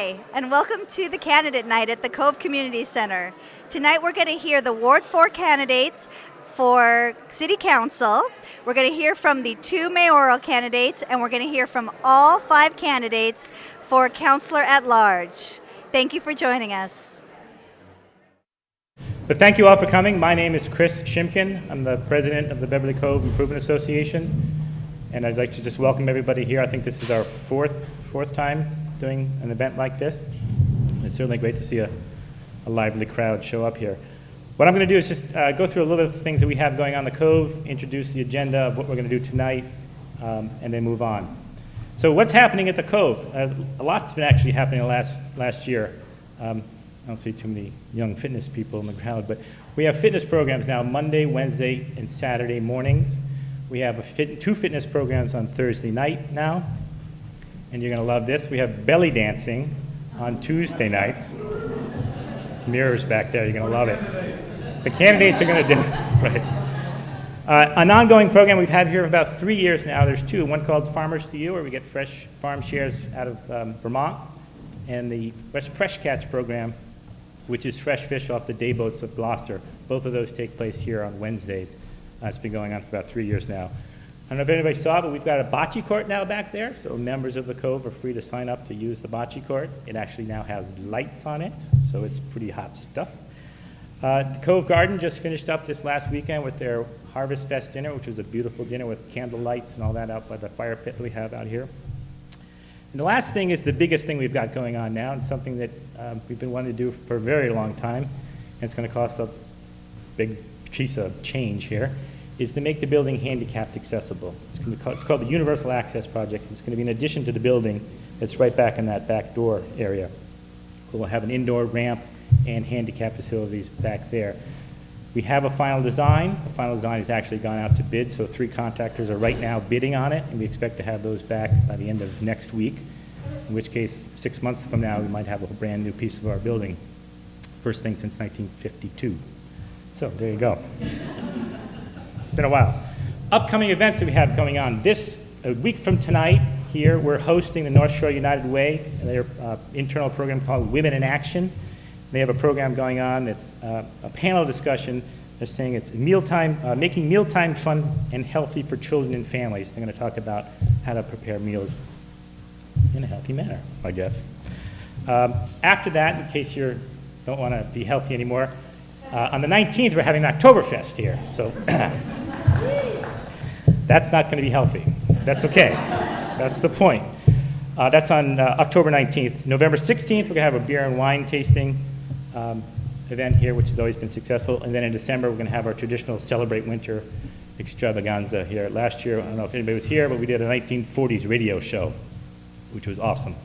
Hi, and welcome to the Candidate Night at the Cove Community Center. Tonight we're going to hear the Ward 4 candidates for City Council. We're going to hear from the 2 mayoral candidates, and we're going to hear from all 5 candidates for Councilor at Large. Thank you for joining us. But thank you all for coming. My name is Chris Shimkin. I'm the president of the Beverly Cove Improvement Association, and I'd like to just welcome everybody here. I think this is our fourth time doing an event like this. It's certainly great to see a lively crowd show up here. What I'm going to do is just go through a little bit of things that we have going on in the Cove, introduce the agenda of what we're going to do tonight, and then move on. So what's happening at the Cove? A lot's been actually happening last year. I don't see too many young fitness people in the crowd, but we have fitness programs now Monday, Wednesday, and Saturday mornings. We have 2 fitness programs on Thursday night now, and you're going to love this. We have belly dancing on Tuesday nights. There's mirrors back there. You're going to love it. The candidates are going to do right. An ongoing program we've had here for about 3 years now. There's 2. One called Farmers to You, where we get fresh farm shares out of Vermont, and the Fresh Catch program, which is fresh fish off the day boats of Gloucester. Both of those take place here on Wednesdays. It's been going on for about 3 years now. I don't know if anybody saw it, but we've got a bocce court now back there, so members of the Cove are free to sign up to use the bocce court. It actually now has lights on it, so it's pretty hot stuff. The Cove Garden just finished up this last weekend with their Harvest Fest dinner, which was a beautiful dinner with candle lights and all that out by the fire pit that we have out here. And the last thing is the biggest thing we've got going on now, and something that we've been wanting to do for a very long time, and it's going to cost a big piece of change here, is to make the building handicapped accessible. It's called the Universal Access Project. It's going to be in addition to the building that's right back in that back door area. We'll have an indoor ramp and handicap facilities back there. We have a final design. The final design has actually gone out to bid, so 3 contractors are right now bidding on it, and we expect to have those back by the end of next week, in which case 6 months from now we might have a brand new piece of our building. First thing since 1952. So there you go. It's been a while. Upcoming events that we have going on. A week from tonight here, we're hosting the North Shore United Way, their internal program called Women in Action. They have a program going on that's a panel discussion. They're saying it's making mealtime fun and healthy for children and families. They're going to talk about how to prepare meals in a healthy manner, I guess. After that, in case you don't want to be healthy anymore, on the 19th, we're having an Oktoberfest here. So that's not going to be healthy. That's okay. That's the point. That's on October 19th. November 16th, we're going to have a beer and wine tasting event here, which has always been successful. And then in December, we're going to have our traditional Celebrate Winter extravaganza here. Last year, I don't know if anybody was here, but we did a 1940s radio show, which was awesome.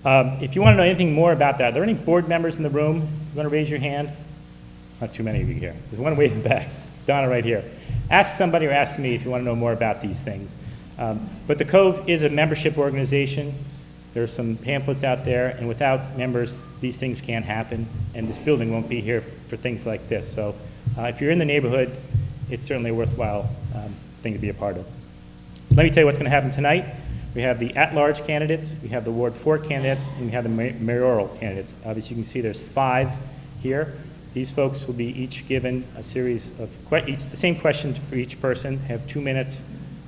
If you want to know anything more about that, are there any board members in the room? You want to raise your hand? Not too many of you here. There's one way in the back. Donna right here. Ask somebody or ask me if you want to know more about these things. But the Cove is a membership organization. There's some pamphlets out there, and without members, these things can't happen, and this building won't be here for things like this. So if you're in the neighborhood, it's certainly a worthwhile thing to be a part of. Let me tell you what's going to happen tonight. We have the at-large candidates, we have the Ward 4 candidates, and we have the mayoral candidates. Obviously, you can see there's 5 here. These folks will be each given a series of the same questions for each person, have 2 minutes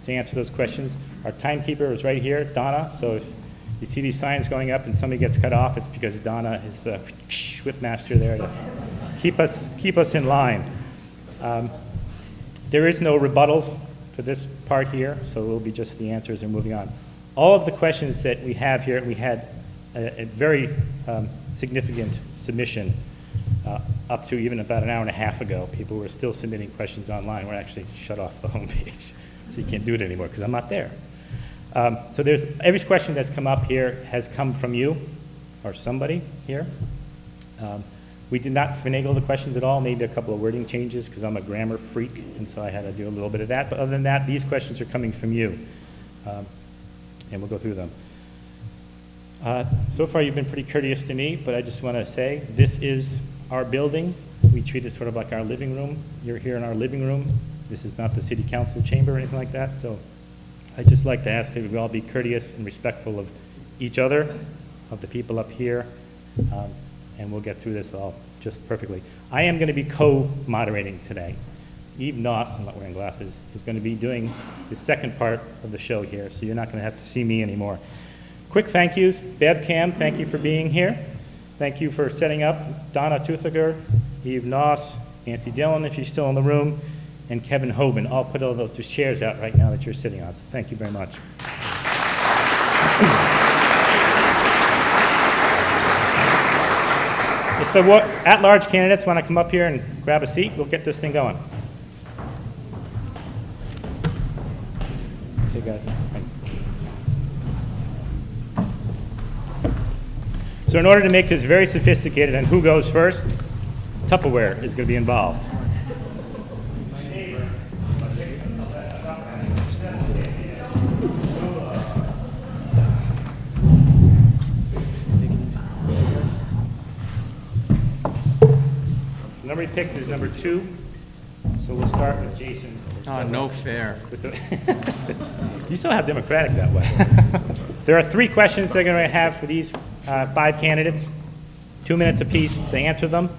to answer those questions. Our timekeeper is right here, Donna, so if you see these signs going up and somebody gets cut off, it's because Donna is the whipmaster there to keep us in line. There is no rebuttals for this part here, so it will be just the answers and moving on. All of the questions that we have here, we had a very significant submission up to even about an hour and a half ago. People were still submitting questions online. We're actually shut off the homepage, so you can't do it anymore because I'm not there. So every question that's come up here has come from you or somebody here. We did not finagle the questions at all, maybe a couple of wording changes because I'm a grammar freak, and so I had to do a little bit of that. But other than that, these questions are coming from you, and we'll go through them. So far, you've been pretty courteous to me, but I just want to say this is our building. We treat it sort of like our living room. You're here in our living room. This is not the city council chamber or anything like that. So I'd just like to ask that we all be courteous and respectful of each other of the people up here, and we'll get through this all just perfectly. I am going to be co-moderating today. Eve Noss, I'm not wearing glasses, is going to be doing the second part of the show here, so you're not going to have to see me anymore. Quick thank yous. BevCam, thank you for being here. Thank you for setting up. Donna Tuthiger, Eve Noss, Nancy Dillon, if she's still in the room, and Kevin Hoban. I'll put all those chairs out right now that you're sitting on, so thank you very much. If the at-large candidates want to come up here and grab a seat, we'll get this thing going. Okay, guys. Thanks. So in order to make this very sophisticated and who goes first, Tupperware is going to be involved. The number he picked is number 2, so we'll start with Jason. Oh, no fair. You saw how democratic that was. There are 3 questions they're going to have for these 5 candidates, 2 minutes apiece to answer them,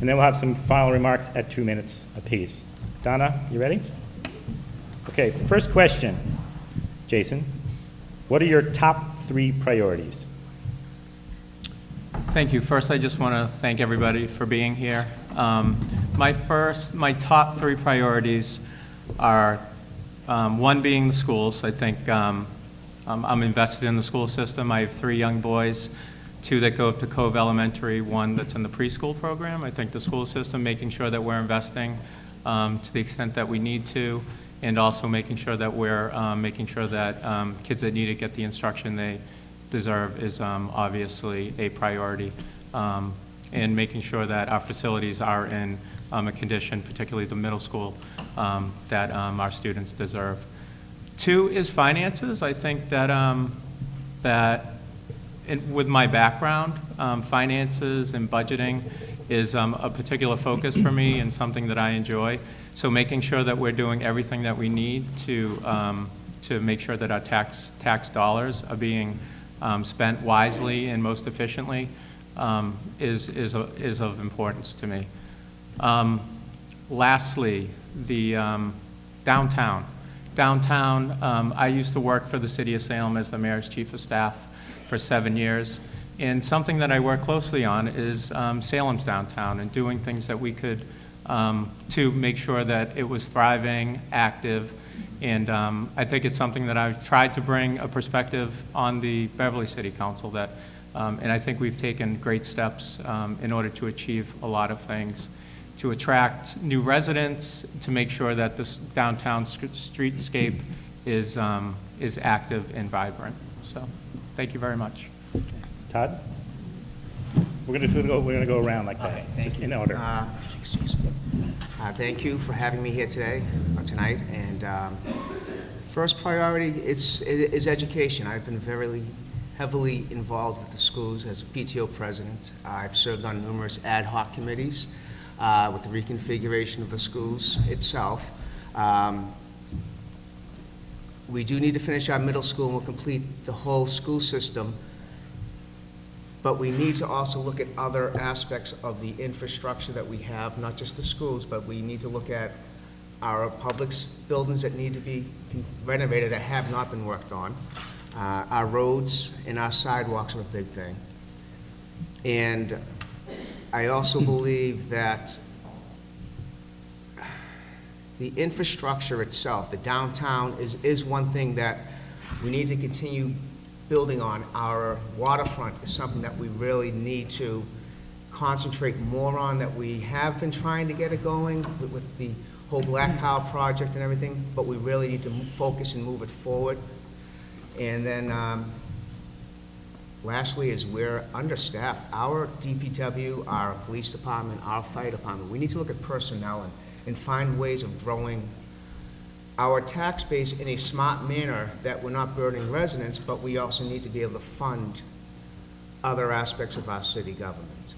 and then we'll have some final remarks at 2 minutes apiece. Donna, you ready? Okay, first question, Jason. What are your top 3 priorities? Thank you. First, I just want to thank everybody for being here. My top 3 priorities are, 1 being the schools. I think I'm invested in the school system. I have 3 young boys, 2 that go up to Cove Elementary, 1 that's in the preschool program. I think the school system, making sure that we're investing to the extent that we need to, and also making sure that we're making sure that kids that need it get the instruction they deserve is obviously a priority, and making sure that our facilities are in a condition, particularly the middle school, that our students deserve. 2 is finances. I think that with my background, finances and budgeting is a particular focus for me and something that I enjoy. So making sure that we're doing everything that we need to make sure that our tax dollars are being spent wisely and most efficiently is of importance to me. Lastly, the downtown. Downtown, I used to work for the City of Salem as the Mayor's Chief of Staff for 7 years, and something that I work closely on is Salem's downtown and doing things that we could to make sure that it was thriving, active, and I think it's something that I've tried to bring a perspective on the Beverly City Council that, and I think we've taken great steps in order to achieve a lot of things, to attract new residents, to make sure that this downtown streetscape is active and vibrant. So, thank you very much. Todd? We're going to go around like that, just in order. Thank you for having me here tonight. And first priority is education. I've been very heavily involved with the schools as a PTO president. I've served on numerous ad hoc committees with the reconfiguration of the schools itself. We do need to finish our middle school, and we'll complete the whole school system. But we need to also look at other aspects of the infrastructure that we have, not just the schools, but we need to look at our public buildings that need to be renovated that have not been worked on. Our roads and our sidewalks are a big thing. And I also believe that the infrastructure itself, the downtown, is one thing that we need to continue building on. Our waterfront is something that we really need to concentrate more on, that we have been trying to get it going with the whole Black Cow project and everything, but we really need to focus and move it forward. And then lastly is we're understaffed. Our DPW, our police department, our fire department, we need to look at personnel and find ways of growing our tax base in a smart manner that we're not burdening residents, but we also need to be able to fund other aspects of our city government.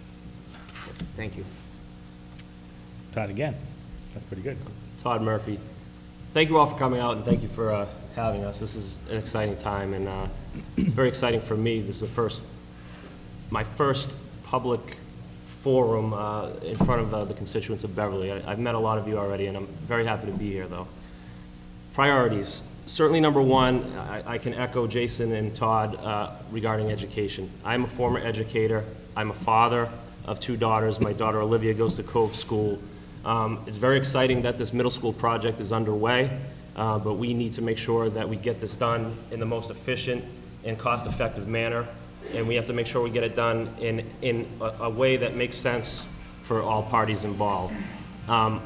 Thank you. Todd again. That's pretty good. Todd Murphy. Thank you all for coming out, and thank you for having us. This is an exciting time, and it's very exciting for me. This is the first my first public forum in front of the constituents of Beverly. I've met a lot of you already, and I'm very happy to be here, though. Priorities. Certainly, number one, I can echo Jason and Todd regarding education. I'm a former educator. I'm a father of 2 daughters. My daughter Olivia goes to Cove School. It's very exciting that this middle school project is underway, but we need to make sure that we get this done in the most efficient and cost-effective manner, and we have to make sure we get it done in a way that makes sense for all parties involved. The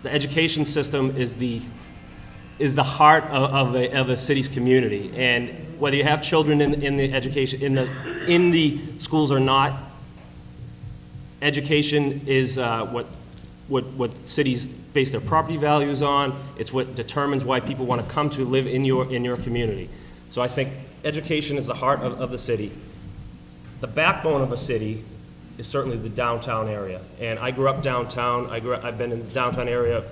education system is the heart of a city's community, and whether you have children in the education in the schools or not, education is what cities base their property values on. It's what determines why people want to come to live in your community. So I think education is the heart of the city. The backbone of a city is certainly the downtown area. And I grew up downtown. I've been in the downtown area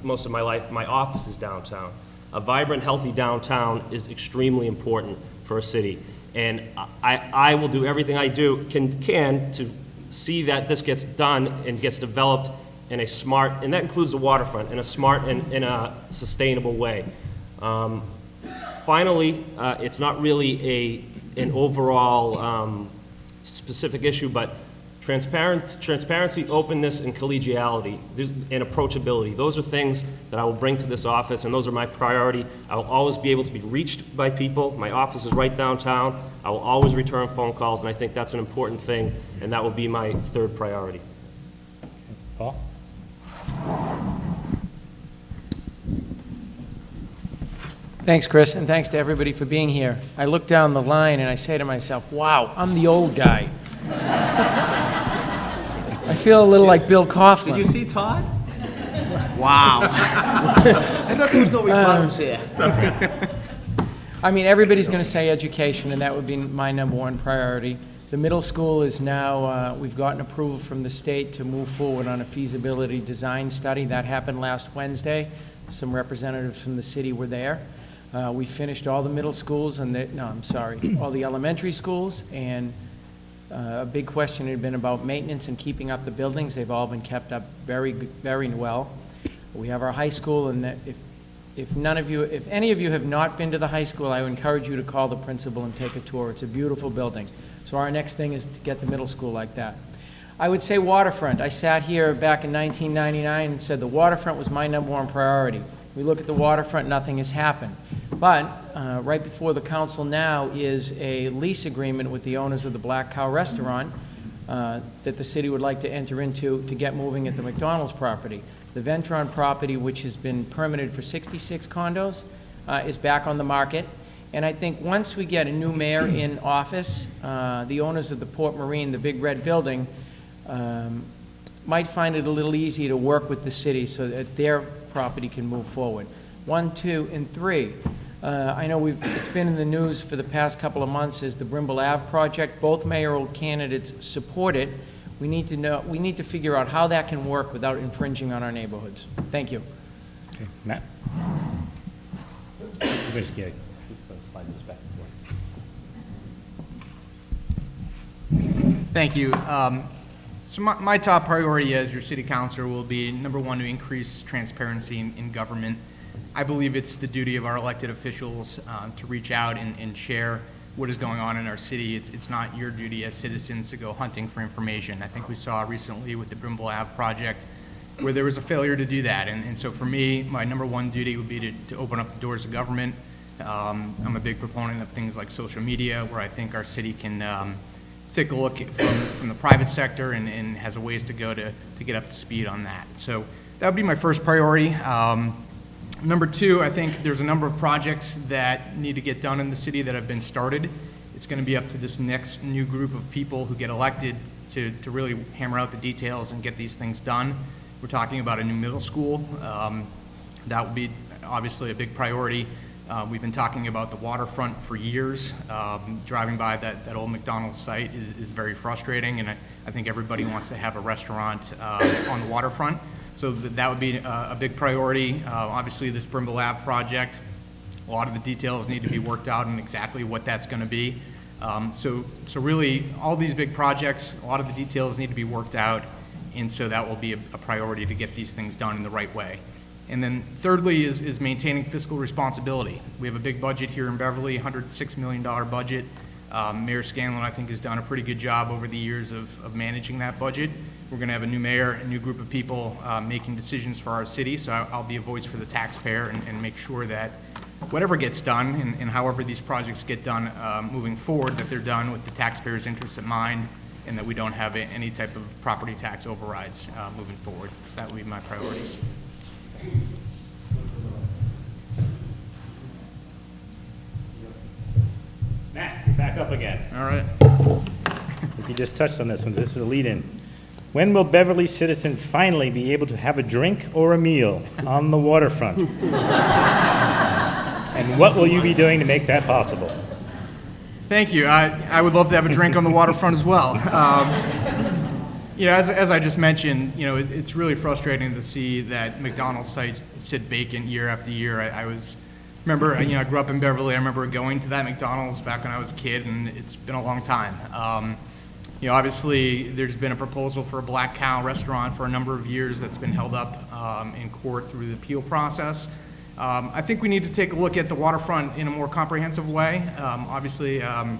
most of my life. My office is downtown. A vibrant, healthy downtown is extremely important for a city. And I will do everything I can to see that this gets done and gets developed in a smart, and that includes the waterfront, in a smart and in a sustainable way. Finally, it's not really an overall specific issue, but transparency, openness, and collegiality, and approachability. Those are things that I will bring to this office, and those are my priority. I will always be able to be reached by people. My office is right downtown. I will always return phone calls, and I think that's an important thing, and that will be my 3rd priority. Paul? Thanks, Chris, and thanks to everybody for being here. I look down the line and I say to myself, wow, I'm the old guy. I feel a little like Bill Coughlin. Did you see Todd? Wow. I thought there was no rebuttals here. I mean, everybody's going to say education, and that would be my number 1 priority. The middle school is now, we've gotten approval from the state to move forward on a feasibility design study. That happened last Wednesday. Some representatives from the city were there. We finished all the middle schools and all the elementary schools, and a big question had been about maintenance and keeping up the buildings. They've all been kept up very well. We have our high school, and if any of you have not been to the high school, I would encourage you to call the principal and take a tour. It's a beautiful building. So our next thing is to get the middle school like that. I would say waterfront. I sat here back in 1999 and said the waterfront was my number 1 priority. We look at the waterfront, nothing has happened. But right before the council now is a lease agreement with the owners of the Black Cow Restaurant that the city would like to enter into to get moving at the McDonald's property. The Ventron property, which has been permitted for 66 condos, is back on the market. And I think once we get a new mayor in office, the owners of the Port Marine, the big red building, might find it a little easier to work with the city so that their property can move forward. 1, 2, and 3. I know it's been in the news for the past couple of months is the Brimble Ave project. Both mayoral candidates support it. We need to figure out how that can work without infringing on our neighborhoods. Thank you. Okay, Matt? Thank you. So my top priority as your city councilor will be, number 1, to increase transparency in government. I believe it's the duty of our elected officials to reach out and share what is going on in our city. It's not your duty as citizens to go hunting for information. I think we saw recently with the Brimble Ave project where there was a failure to do that. And so for me, my number 1 duty would be to open up the doors of government. I'm a big proponent of things like social media, where I think our city can take a look from the private sector and has a ways to go to get up to speed on that. So that would be my first priority. Number 2, I think there's a number of projects that need to get done in the city that have been started. It's going to be up to this next new group of people who get elected to really hammer out the details and get these things done. We're talking about a new middle school. That would be obviously a big priority. We've been talking about the waterfront for years. Driving by that old McDonald's site is very frustrating, and I think everybody wants to have a restaurant on the waterfront. So that would be a big priority. Obviously, this Brimble Ave project, a lot of the details need to be worked out and exactly what that's going to be. So really, all these big projects, a lot of the details need to be worked out, and so that will be a priority to get these things done in the right way. And then thirdly is maintaining fiscal responsibility. We have a big budget here in Beverly, $106 million budget. Mayor Scanlon, I think, has done a pretty good job over the years of managing that budget. We're going to have a new mayor, a new group of people making decisions for our city, so I'll be a voice for the taxpayer and make sure that whatever gets done and however these projects get done moving forward, that they're done with the taxpayers' interests in mind and that we don't have any type of property tax overrides moving forward. So that would be my priorities. Matt, you're back up again. All right. I think you just touched on this one. This is a lead-in. When will Beverly citizens finally be able to have a drink or a meal on the waterfront? And what will you be doing to make that possible? Thank you. I would love to have a drink on the waterfront as well. As I just mentioned, it's really frustrating to see that McDonald's sites sit vacant year after year. I grew up in Beverly. I remember going to that McDonald's back when I was a kid, and it's been a long time. Obviously, there's been a proposal for a Black Cow restaurant for a number of years that's been held up in court through the appeal process. I think we need to take a look at the waterfront in a more comprehensive way. Obviously, I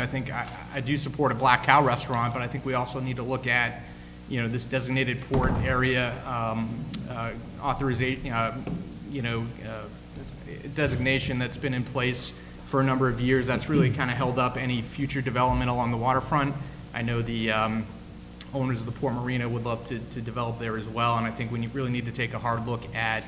think I do support a Black Cow restaurant, but I think we also need to look at, this designated port area authorization, designation that's been in place for a number of years. That's really kind of held up any future development along the waterfront. I know the owners of the Port Marina would love to develop there as well, and I think we really need to take a hard look at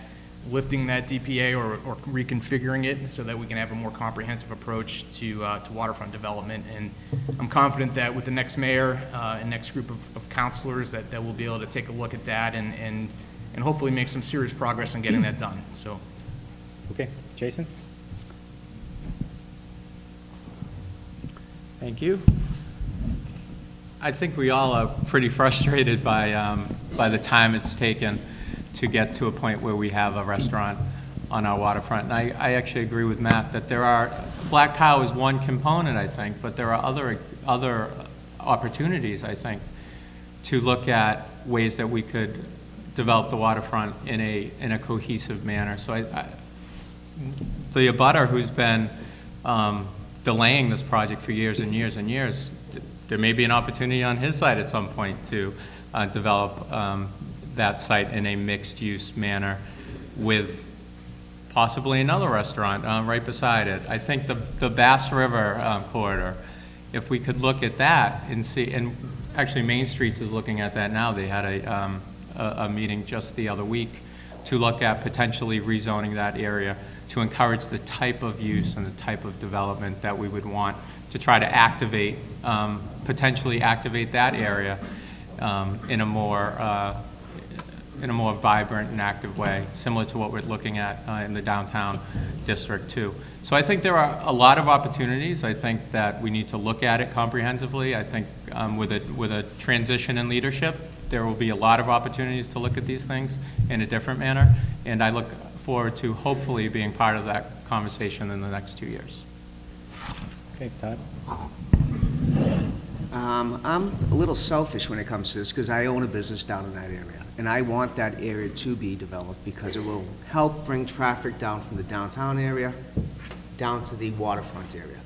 lifting that DPA or reconfiguring it so that we can have a more comprehensive approach to waterfront development. And I'm confident that with the next mayor and next group of councilors that we'll be able to take a look at that and hopefully make some serious progress in getting that done. So. Okay, Jason? Thank you. I think we all are pretty frustrated by the time it's taken to get to a point where we have a restaurant on our waterfront. And I actually agree with Matt that Black Cow is one component, I think, but there are other opportunities, I think, to look at ways that we could develop the waterfront in a cohesive manner. So the abutter who's been delaying this project for years and years and years, there may be an opportunity on his side at some point to develop that site in a mixed-use manner with possibly another restaurant right beside it. I think the Bass River corridor, if we could look at that and see, and actually Main Street is looking at that now. They had a meeting just the other week to look at potentially rezoning that area to encourage the type of use and the type of development that we would want to try to activate, potentially activate that area in a more vibrant and active way, similar to what we're looking at in the downtown district too. So I think there are a lot of opportunities. I think that we need to look at it comprehensively. I think with a transition in leadership, there will be a lot of opportunities to look at these things in a different manner, and I look forward to hopefully being part of that conversation in the next 2 years. Okay, Todd? I'm a little selfish when it comes to this because I own a business down in that area, and I want that area to be developed because it will help bring traffic down from the downtown area down to the waterfront area.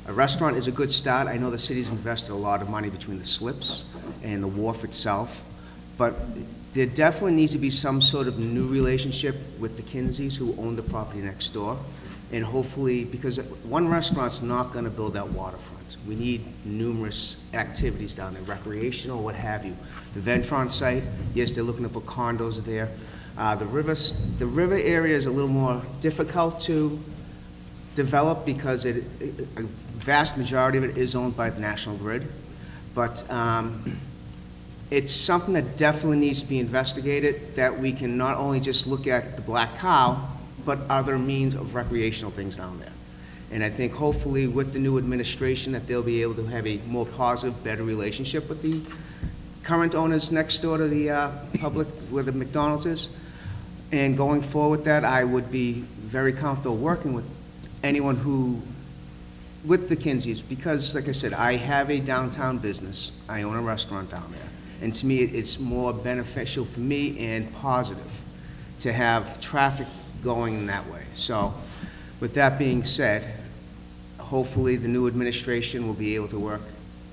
A restaurant is a good start. I know the city's invested a lot of money between the slips and the wharf itself, but there definitely needs to be some sort of new relationship with the Kinseys who own the property next door, and hopefully, because one restaurant's not going to build that waterfront. We need numerous activities down there, recreational, what have you. The Ventron site, yes, they're looking to put condos there. The river area is a little more difficult to develop because a vast majority of it is owned by the National Grid, but it's something that definitely needs to be investigated, that we can not only just look at the Black Cow, but other means of recreational things down there. And I think hopefully with the new administration that they'll be able to have a more positive, better relationship with the current owners next door to the public, where the McDonald's is. And going forward with that, I would be very comfortable working with anyone who with the Kinseys, because, like I said, I have a downtown business. I own a restaurant down there. And to me, it's more beneficial for me and positive to have traffic going in that way. So with that being said, hopefully the new administration will be able to work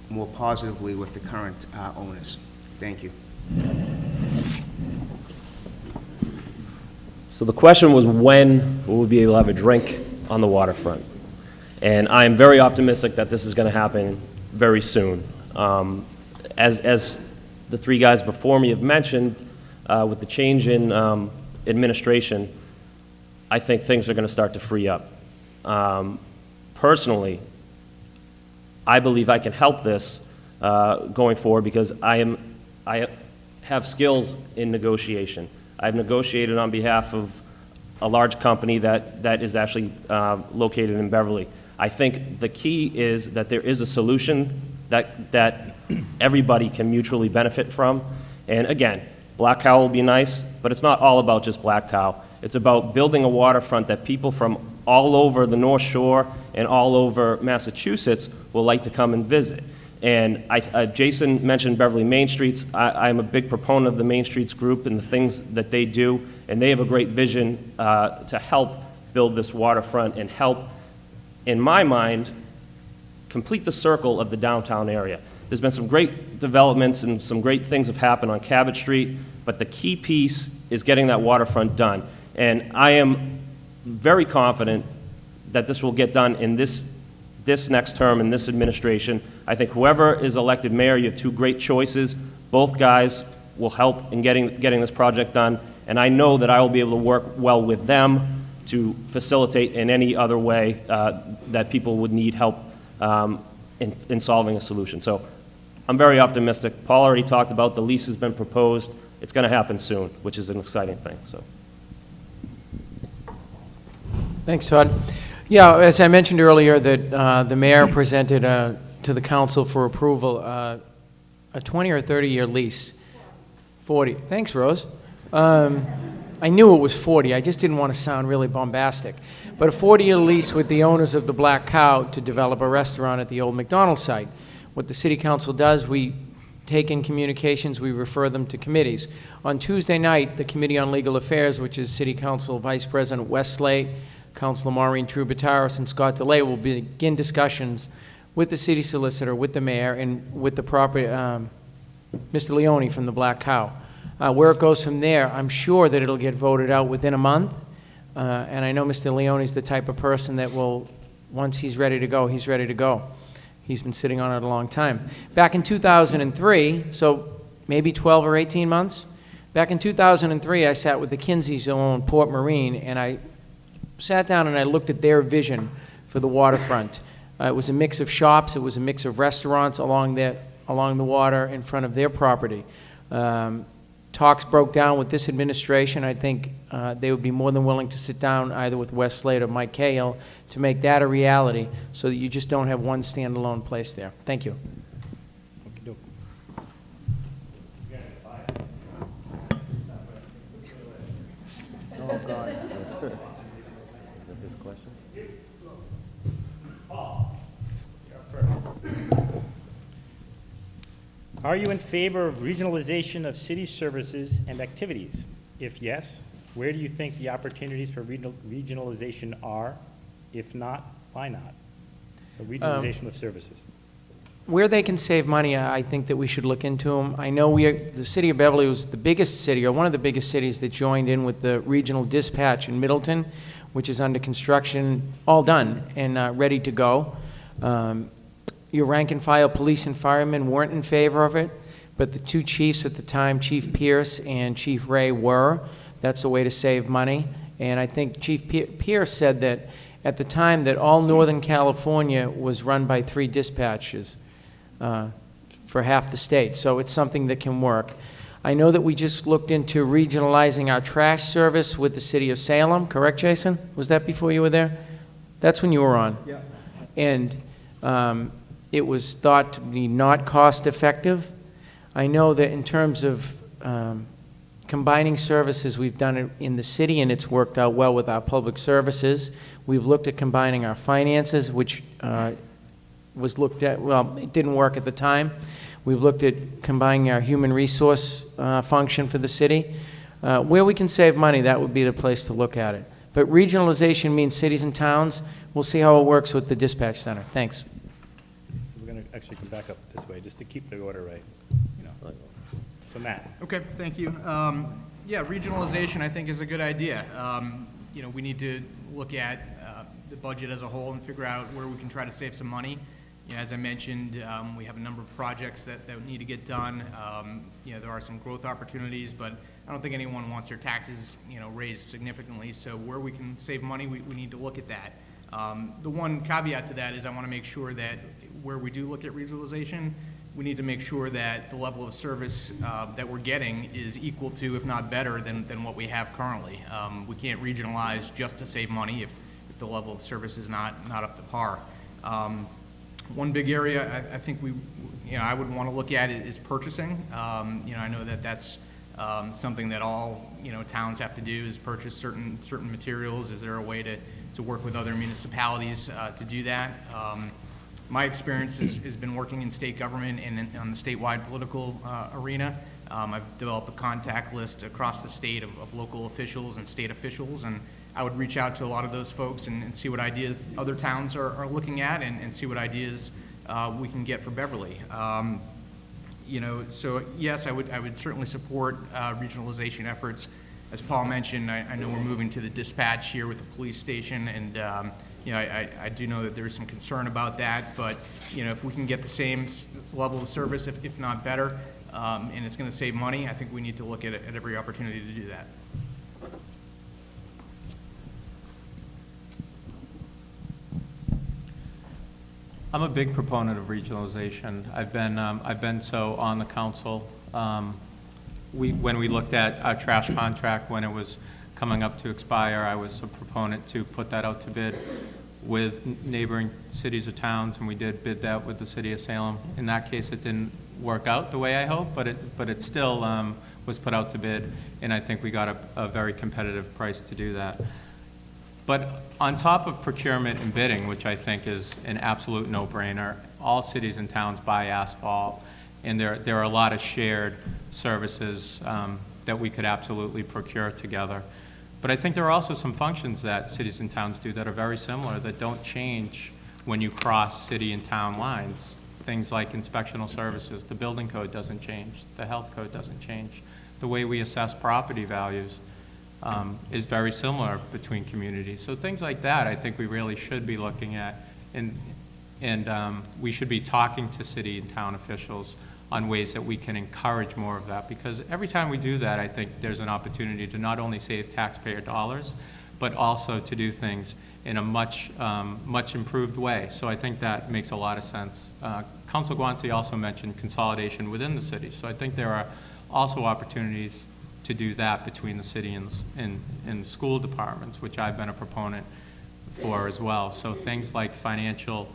more positively with the current owners. Thank you. So the question was when will we be able to have a drink on the waterfront? And I am very optimistic that this is going to happen very soon. As the three guys before me have mentioned, with the change in administration, I think things are going to start to free up. Personally, I believe I can help this going forward because I have skills in negotiation. I've negotiated on behalf of a large company that is actually located in Beverly. I think the key is that there is a solution that everybody can mutually benefit from. And again, Black Cow will be nice, but it's not all about just Black Cow. It's about building a waterfront that people from all over the North Shore and all over Massachusetts will like to come and visit. And Jason mentioned Beverly Main Streets. I'm a big proponent of the Main Streets group and the things that they do, and they have a great vision to help build this waterfront and help, in my mind, complete the circle of the downtown area. There's been some great developments and some great things have happened on Cabot Street, but the key piece is getting that waterfront done. And I am very confident that this will get done in this next term, in this administration. I think whoever is elected mayor, you have two great choices. Both guys will help in getting this project done, and I know that I will be able to work well with them to facilitate in any other way that people would need help in solving a solution. So I'm very optimistic. Paul already talked about the lease has been proposed. It's going to happen soon, which is an exciting thing. So. Thanks, Todd. Yeah, as I mentioned earlier, that the mayor presented to the council for approval a 20 or 30-year lease. 40. Thanks, Rose. I knew it was 40. I just didn't want to sound really bombastic. But a 40-year lease with the owners of the Black Cow to develop a restaurant at the old McDonald's site. What the city council does, we take in communications, we refer them to committees. On Tuesday night, the Committee on Legal Affairs, which is City Council Vice President Wes Slate, Councilor Maureen Trubataris, and Scott DeLay will begin discussions with the city solicitor, with the mayor, and with the property, Mr. Leone from the Black Cow. Where it goes from there, I'm sure that it'll get voted out within a month. And I know Mr. Leone is the type of person that will, once he's ready to go, he's ready to go. He's been sitting on it a long time. Back in 2003, so maybe 12 or 18 months, back in 2003, I sat with the Kinseys who own Port Marine, and I sat down and I looked at their vision for the waterfront. It was a mix of shops, it was a mix of restaurants along the water in front of their property. Talks broke down with this administration. I think they would be more than willing to sit down either with Wes Slate or Mike Cahill to make that a reality so that you just don't have one standalone place there. Thank you. Oh, God. Are you in favor of regionalization of city services and activities? If yes, where do you think the opportunities for regionalization are? If not, why not? So regionalization of services. Where they can save money, I think that we should look into them. I know the city of Beverly was the biggest city, or one of the biggest cities that joined in with the regional dispatch in Middleton, which is under construction, all done and ready to go. Your rank and file police and firemen weren't in favor of it, but the two chiefs at the time, Chief Pierce and Chief Ray, were. That's a way to save money. And I think Chief Pierce said that at the time that all Northern California was run by 3 dispatches for half the state. So it's something that can work. I know that we just looked into regionalizing our trash service with the city of Salem. Correct, Jason? Was that before you were there? That's when you were on. Yeah. And it was thought to be not cost effective. I know that in terms of combining services. We've done it in the city, and it's worked out well with our public services. We've looked at combining our finances, which was looked at, well, it didn't work at the time. We've looked at combining our human resource function for the city. Where we can save money, that would be the place to look at it. But regionalization means cities and towns. We'll see how it works with the dispatch center. Thanks. So we're going to actually come back up this way, just to keep the order right, you know. So Matt. Okay, thank you. Yeah, regionalization, I think, is a good idea. You know, we need to look at the budget as a whole and figure out where we can try to save some money. You know, as I mentioned, we have a number of projects that need to get done. You know, there are some growth opportunities, but I don't think anyone wants their taxes, you know, raised significantly. So where we can save money, we need to look at that. The one caveat to that is I want to make sure that where we do look at regionalization, we need to make sure that the level of service that we're getting is equal to, if not better, than what we have currently. We can't regionalize just to save money if the level of service is not up to par. One big area I think I would want to look at is purchasing. You know, I know that that's something that all, you know, towns have to do, is purchase certain materials. Is there a way to work with other municipalities to do that? My experience has been working in state government and on the statewide political arena. I've developed a contact list across the state of local officials and state officials, and I would reach out to a lot of those folks and see what ideas other towns are looking at, and see what ideas we can get for Beverly. You know, so yes, I would certainly support regionalization efforts. As Paul mentioned, I know we're moving to the dispatch here with the police station, and you know, I do know that there's some concern about that, but you know, if we can get the same level of service, if not better, and it's going to save money, I think we need to look at every opportunity to do that. I'm a big proponent of regionalization. I've been so on the council. When we looked at our trash contract when it was coming up to expire, I was a proponent to put that out to bid with neighboring cities or towns, and we did bid that with the city of Salem. In that case, it didn't work out the way I hoped, but it still was put out to bid, and I think we got a very competitive price to do that. But on top of procurement and bidding, which I think is an absolute no-brainer, all cities and towns buy asphalt, and there are a lot of shared services that we could absolutely procure together. But I think there are also some functions that cities and towns do that are very similar, that don't change when you cross city and town lines. Things like inspectional services, the building code doesn't change, the health code doesn't change. The way we assess property values is very similar between communities. So things like that I think we really should be looking at, and we should be talking to city and town officials on ways that we can encourage more of that, because every time we do that, I think there's an opportunity to not only save taxpayer dollars, but also to do things in a much improved way. So I think that makes a lot of sense. Council Guanci also mentioned consolidation within the city. So I think there are also opportunities to do that between the city and school departments, which I've been a proponent for as well. So things like financial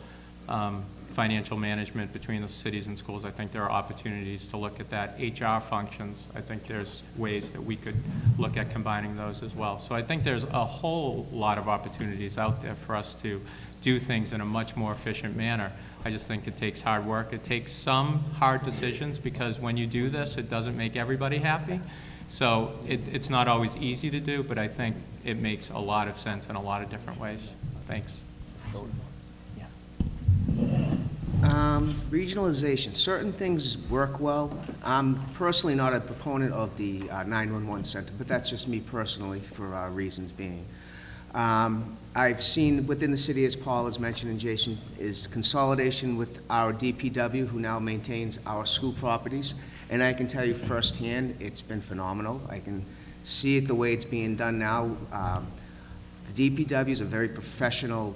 management between the cities and schools, I think there are opportunities to look at that. HR functions, I think there's ways that we could look at combining those as well. So I think there's a whole lot of opportunities out there for us to do things in a much more efficient manner. I just think it takes hard work. It takes some hard decisions, because when you do this, it doesn't make everybody happy. So it's not always easy to do, but I think it makes a lot of sense in a lot of different ways. Thanks. Regionalization, certain things work well. I'm personally not a proponent of the 911 center, but that's just me personally for reasons being. I've seen within the city, as Paul has mentioned and Jason, is consolidation with our DPW, who now maintains our school properties. And I can tell you firsthand, it's been phenomenal. I can see it the way it's being done now. The DPW is a very professional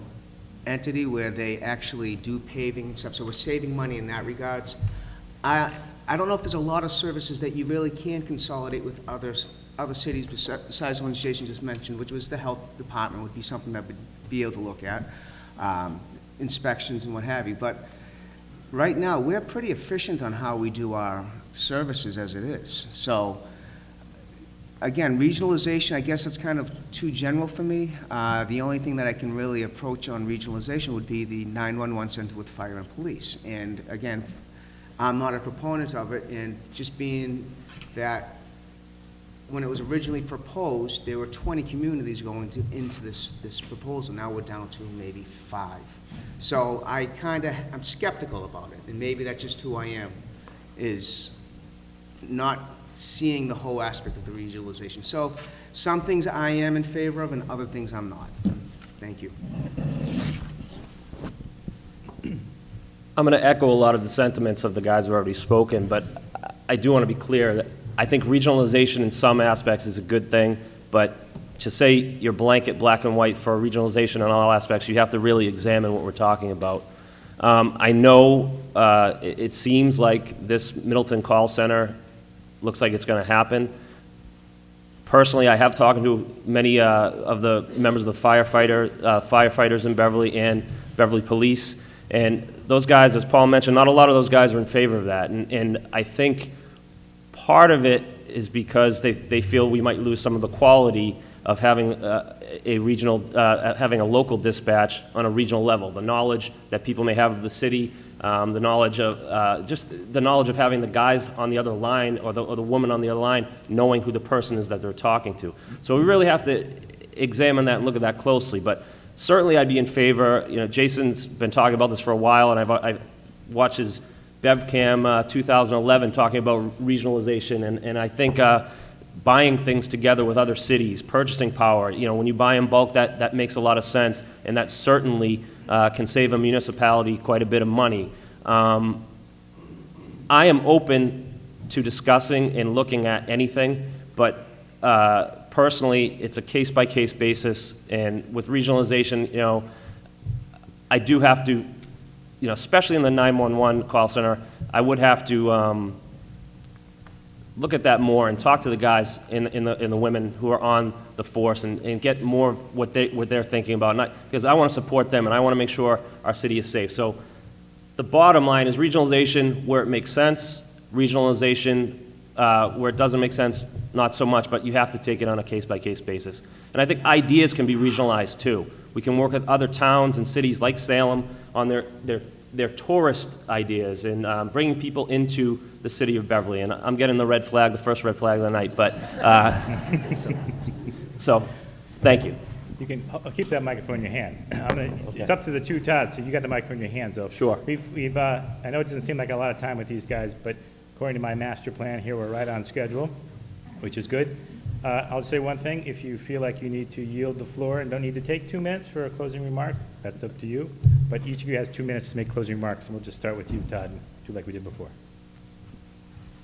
entity where they actually do paving and stuff, so we're saving money in that regards. I don't know if there's a lot of services that you really can consolidate with other cities besides the ones Jason just mentioned, which was the health department would be something that would be able to look at, inspections and what have you. But right now, we're pretty efficient on how we do our services as it is. So Again, regionalization, I guess it's kind of too general for me. The only thing that I can really approach on regionalization would be the 911 center with fire and police. And again, I'm not a proponent of it, and just being that when it was originally proposed, there were 20 communities going into this proposal. Now we're down to maybe 5. So I'm skeptical about it, and maybe that's just who I am, is not seeing the whole aspect of the regionalization. So some things I am in favor of and other things I'm not. Thank you. I'm going to echo a lot of the sentiments of the guys who have already spoken, but I do want to be clear that I think regionalization in some aspects is a good thing, but to say you're blanket black and white for regionalization in all aspects, you have to really examine what we're talking about. I know it seems like this Middleton call center looks like it's going to happen. Personally, I have talked to many of the members of the firefighters in Beverly and Beverly Police, and those guys, as Paul mentioned, not a lot of those guys are in favor of that. And I think part of it is because they feel we might lose some of the quality of having having a local dispatch on a regional level. The knowledge that people may have of the city, the knowledge of just the knowledge of having the guys on the other line or the woman on the other line knowing who the person is that they're talking to. So we really have to examine that and look at that closely. But certainly I'd be in favor. You know, Jason's been talking about this for a while, and I've watched his BevCam 2011 talking about regionalization, and I think buying things together with other cities, purchasing power, you know, when you buy in bulk, that makes a lot of sense, and that certainly can save a municipality quite a bit of money. I am open to discussing and looking at anything, but personally, it's a case-by-case basis, and with regionalization, you know, I do have to, you know, especially in the 911 call center, I would have to look at that more and talk to the guys and the women who are on the force and get more of what they're thinking about. Because I want to support them and I want to make sure our city is safe. So the bottom line is regionalization where it makes sense, regionalization where it doesn't make sense, not so much, but you have to take it on a case-by-case basis. And I think ideas can be regionalized too. We can work with other towns and cities like Salem on their tourist ideas and bringing people into the city of Beverly. And I'm getting the red flag, the first red flag of the night. But so, thank you. I'll keep that microphone in your hand. It's up to the two Todds, so you got the microphone in your hand. So Sure. I know it doesn't seem like a lot of time with these guys, but according to my master plan here, we're right on schedule, which is good. I'll say one thing. If you feel like you need to yield the floor and don't need to take 2 minutes for a closing remark, that's up to you. But each of you has 2 minutes to make closing remarks, and we'll just start with you, Todd, and do like we did before.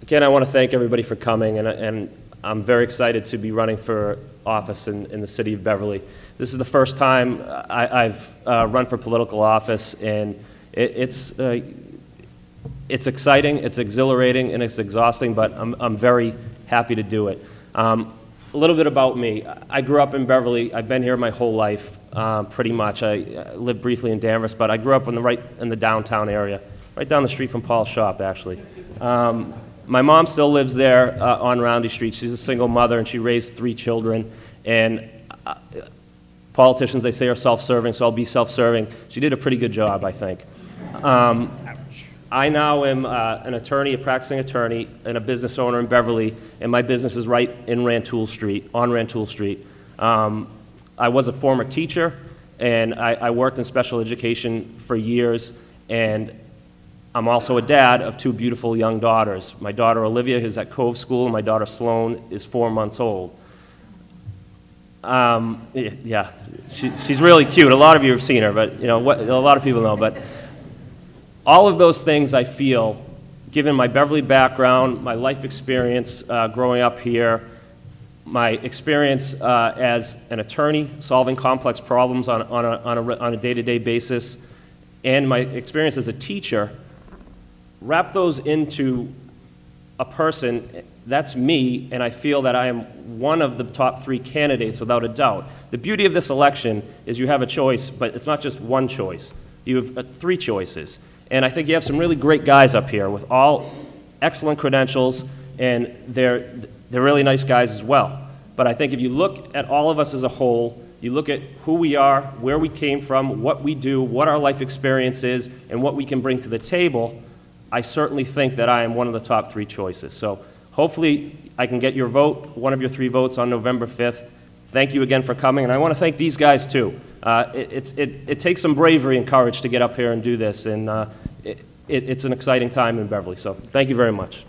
Again, I want to thank everybody for coming, and I'm very excited to be running for office in the city of Beverly. This is the first time I've run for political office, and it's exciting, it's exhilarating, and it's exhausting, but I'm very happy to do it. A little bit about me. I grew up in Beverly. I've been here my whole life, pretty much. I lived briefly in Danvers, but I grew up right in the downtown area, right down the street from Paul's shop, actually. My mom still lives there on Roundy Street. She's a single mother, and she raised 3 children. And politicians, they say, are self-serving, so I'll be self-serving. She did a pretty good job, I think. I now am an attorney, a practicing attorney, and a business owner in Beverly, and my business is right in Rantoul Street, on Rantoul Street. I was a former teacher, and I worked in special education for years, and I'm also a dad of 2 beautiful young daughters. My daughter Olivia is at Cove School, and my daughter Sloan is 4 months old. Yeah, she's really cute. A lot of you have seen her, but you know, a lot of people know. But all of those things, I feel, given my Beverly background, my life experience growing up here, my experience as an attorney solving complex problems on a day-to-day basis, and my experience as a teacher, wrap those into a person, that's me, and I feel that I am one of the top 3 candidates without a doubt. The beauty of this election is you have a choice, but it's not just one choice. You have 3 choices. And I think you have some really great guys up here with all excellent credentials, and they're really nice guys as well. But I think if you look at all of us as a whole, you look at who we are, where we came from, what we do, what our life experience is, and what we can bring to the table, I certainly think that I am one of the top 3 choices. So hopefully I can get your vote, one of your 3 votes on November 5th. Thank you again for coming, and I want to thank these guys too. It takes some bravery and courage to get up here and do this, and it's an exciting time in Beverly, so thank you very much.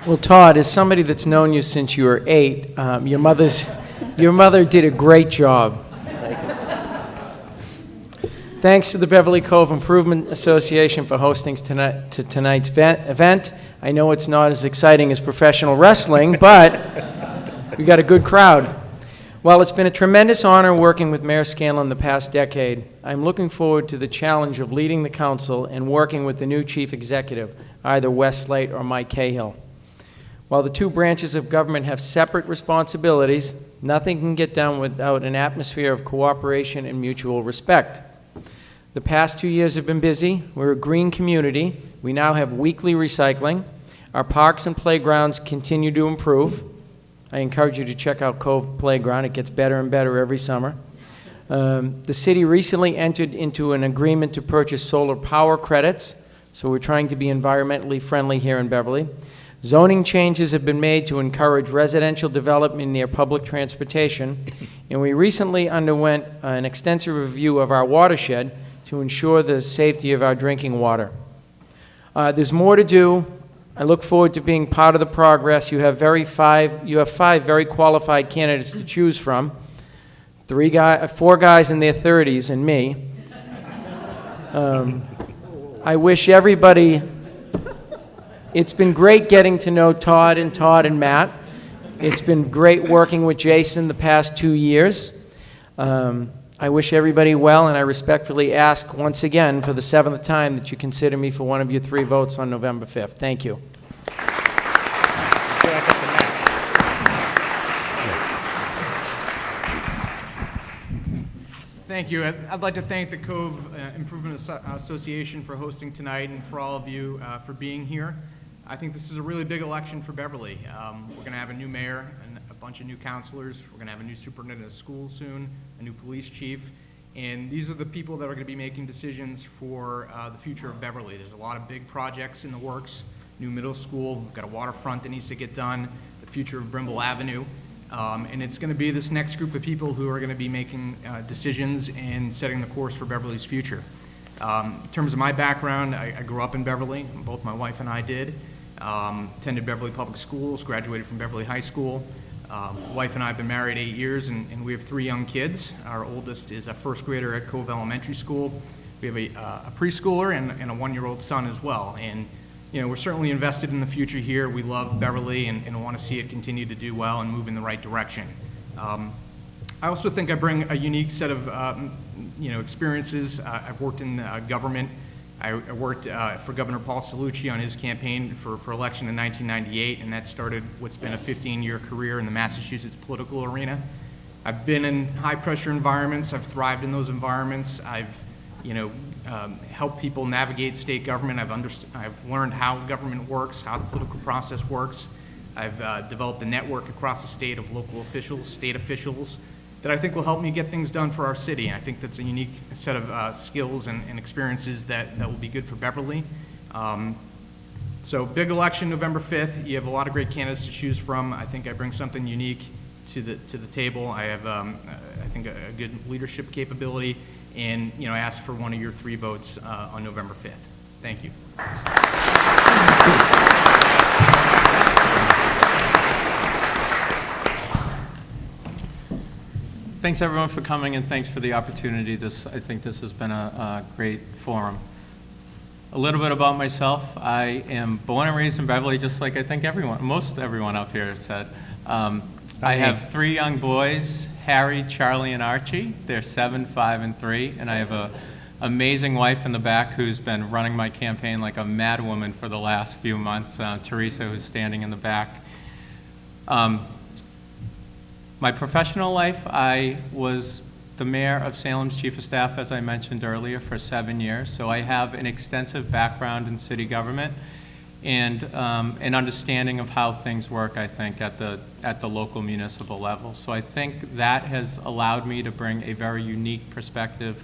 Well, Todd, as somebody that's known you since you were 8, your mother did a great job. Thanks to the Beverly Cove Improvement Association for hosting tonight's event. I know it's not as exciting as professional wrestling, but we got a good crowd. While it's been a tremendous honor working with Mayor Scanlon the past decade, I'm looking forward to the challenge of leading the council and working with the new chief executive, either Wes Slate or Mike Cahill. While the 2 branches of government have separate responsibilities, nothing can get done without an atmosphere of cooperation and mutual respect. The past 2 years have been busy. We're a green community. We now have weekly recycling. Our parks and playgrounds continue to improve. I encourage you to check out Cove Playground. It gets better and better every summer. The city recently entered into an agreement to purchase solar power credits, so we're trying to be environmentally friendly here in Beverly. Zoning changes have been made to encourage residential development near public transportation, and we recently underwent an extensive review of our watershed to ensure the safety of our drinking water. There's more to do. I look forward to being part of the progress. You have 5 very qualified candidates to choose from. 4 guys in their 30s and me. I wish everybody. It's been great getting to know Todd and Matt. It's been great working with Jason the past 2 years. I wish everybody well, and I respectfully ask once again for the 7th time that you consider me for one of your 3 votes on November 5th. Thank you. Thank you. I'd like to thank the Cove Improvement Association for hosting tonight and for all of you for being here. I think this is a really big election for Beverly. We're going to have a new mayor and a bunch of new councilors. We're going to have a new superintendent of schools soon, a new police chief. And these are the people that are going to be making decisions for the future of Beverly. There's a lot of big projects in the works. New middle school, we've got a waterfront that needs to get done, the future of Brimble Avenue. And it's going to be this next group of people who are going to be making decisions and setting the course for Beverly's future. In terms of my background, I grew up in Beverly. Both my wife and I did. Attended Beverly Public Schools, graduated from Beverly High School. Wife and I have been married 8 years, and we have 3 young kids. Our oldest is a 1st grader at Cove Elementary School. We have a preschooler and a 1-year-old son as well. And you know, we're certainly invested in the future here. We love Beverly and want to see it continue to do well and move in the right direction. I also think I bring a unique set of experiences. I've worked in government. I worked for Governor Paul Cellucci on his campaign for election in 1998, and that started what's been a 15-year career in the Massachusetts political arena. I've been in high-pressure environments. I've thrived in those environments. I've helped people navigate state government. I've learned how government works, how the political process works. I've developed a network across the state of local officials, state officials, that I think will help me get things done for our city. And I think that's a unique set of skills and experiences that will be good for Beverly. So big election November 5th. You have a lot of great candidates to choose from. I think I bring something unique to the table. I have, I think, a good leadership capability. And I ask for one of your 3 votes on November 5th. Thank you. Thanks everyone for coming, and thanks for the opportunity. I think this has been a great forum. A little bit about myself. I am born and raised in Beverly, just like I think most everyone up here said. I have 3 young boys, Harry, Charlie, and Archie. They're 7, 5, and 3, and I have an amazing wife in the back who's been running my campaign like a mad woman for the last few months, Teresa, who's standing in the back. My professional life, I was the mayor of Salem's chief of staff, as I mentioned earlier, for 7 years. So I have an extensive background in city government and an understanding of how things work, I think, at the local municipal level. So I think that has allowed me to bring a very unique perspective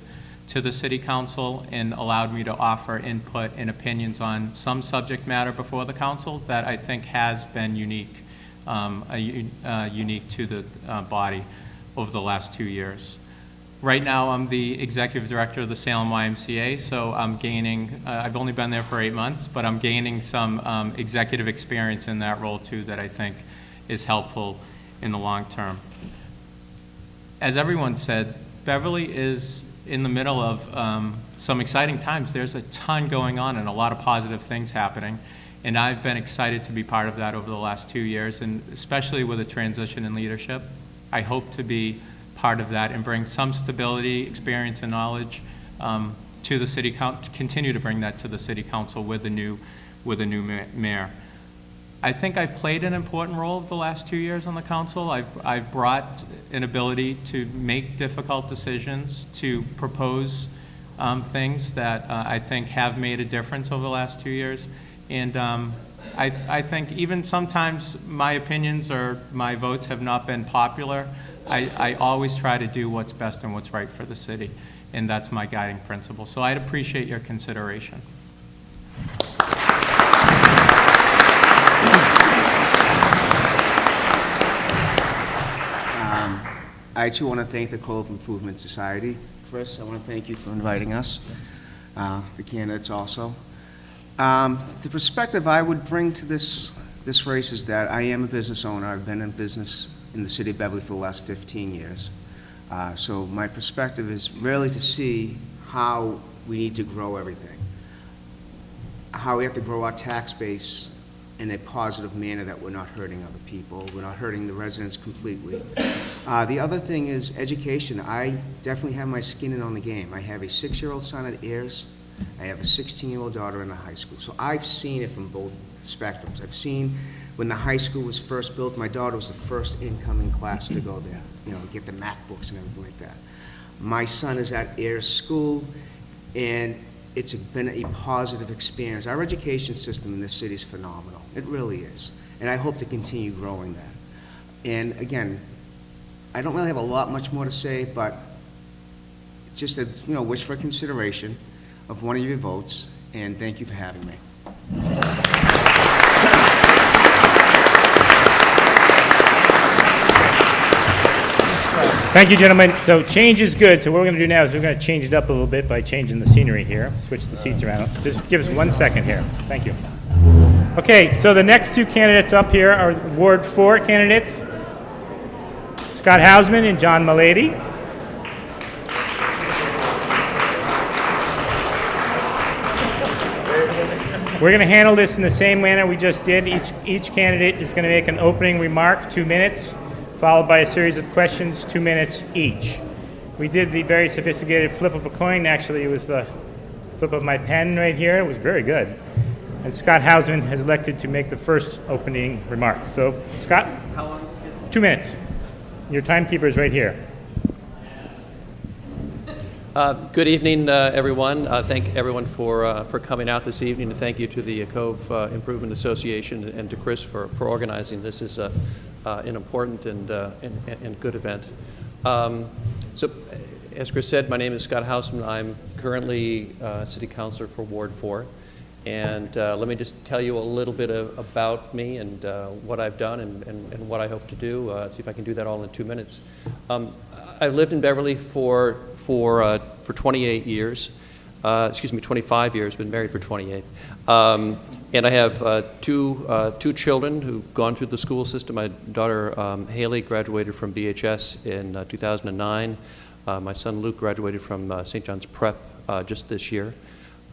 to the city council and allowed me to offer input and opinions on some subject matter before the council that I think has been unique, unique to the body over the last 2 years. Right now, I'm the executive director of the Salem YMCA, so I'm gaining, I've only been there for 8 months, but I'm gaining some executive experience in that role too that I think is helpful in the long term. As everyone said, Beverly is in the middle of some exciting times. There's a ton going on and a lot of positive things happening, and I've been excited to be part of that over the last 2 years, and especially with a transition in leadership. I hope to be part of that and bring some stability, experience, and knowledge to the city council, continue to bring that to the city council with a new mayor. I think I've played an important role over the last 2 years on the council. I've brought an ability to make difficult decisions, to propose things that I think have made a difference over the last 2 years. And I think even sometimes my opinions or my votes have not been popular. I always try to do what's best and what's right for the city, and that's my guiding principle. So I'd appreciate your consideration. I too want to thank the Cove Improvement Society. Chris, I want to thank you for inviting us, the candidates also. The perspective I would bring to this race is that I am a business owner. I've been in business in the city of Beverly for the last 15 years. So my perspective is really to see how we need to grow everything, how we have to grow our tax base in a positive manner that we're not hurting other people, we're not hurting the residents completely. The other thing is education. I definitely have my skin in on the game. I have a 6-year-old son at Ayers. I have a 16-year-old daughter in a high school. So I've seen it from both spectrums. I've seen when the high school was first built, my daughter was the first incoming class to go there, you know, get the MacBooks and everything like that. My son is at Ayers School, and it's been a positive experience. Our education system in this city is phenomenal. It really is. And I hope to continue growing that. And again, I don't really have a lot much more to say, but just a wish for consideration of one of your votes, and thank you for having me. Thank you, gentlemen. So change is good. So what we're going to do now is we're going to change it up a little bit by changing the scenery here. Switch the seats around. Just give us 1 second here. Thank you. Okay, so the next two candidates up here are Ward 4 candidates, Scott Hausman and John Mulady. We're going to handle this in the same manner we just did. Each candidate is going to make an opening remark, 2 minutes, followed by a series of questions, 2 minutes each. We did the very sophisticated flip of a coin. Actually, it was the flip of my pen right here. It was very good. And Scott Hausman has elected to make the first opening remark. So, Scott, how long is it? 2 minutes. Your timekeeper is right here. Good evening, everyone. Thank everyone for coming out this evening, and thank you to the Cove Improvement Association and to Chris for organizing. This is an important and good event. So, as Chris said, my name is Scott Hausman. I'm currently City Councilor for Ward 4. And let me just tell you a little bit about me and what I've done and what I hope to do. See if I can do that all in 2 minutes. I've lived in Beverly for 28 years. 25 years. Been married for 28. And I have two children who've gone through the school system. My daughter Haley graduated from BHS in 2009. My son Luke graduated from St. John's Prep just this year.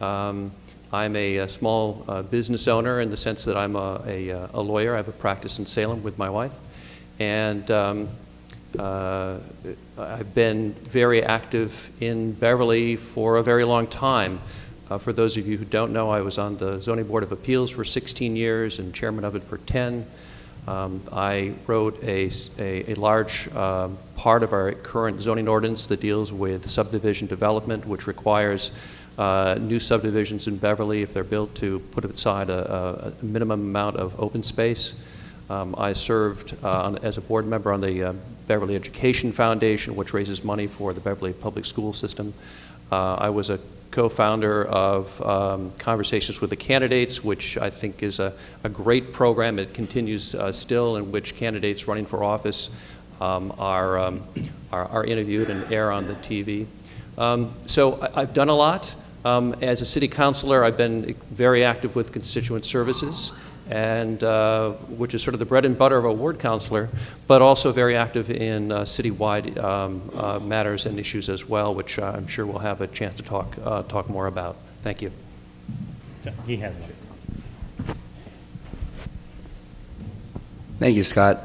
I'm a small business owner in the sense that I'm a lawyer. I have a practice in Salem with my wife. And I've been very active in Beverly for a very long time. For those of you who don't know, I was on the Zoning Board of Appeals for 16 years and chairman of it for 10. I wrote a large part of our current zoning ordinance that deals with subdivision development, which requires new subdivisions in Beverly, if they're built, to put aside a minimum amount of open space. I served as a board member on the Beverly Education Foundation, which raises money for the Beverly public school system. I was a co-founder of Conversations with the Candidates, which I think is a great program. It continues still, in which candidates running for office are interviewed and air on the TV. So I've done a lot. As a city councilor, I've been very active with constituent services, and which is sort of the bread and butter of a ward councilor, but also very active in citywide matters and issues as well, which I'm sure we'll have a chance to talk more about. Thank you. He has one. Thank you, Scott.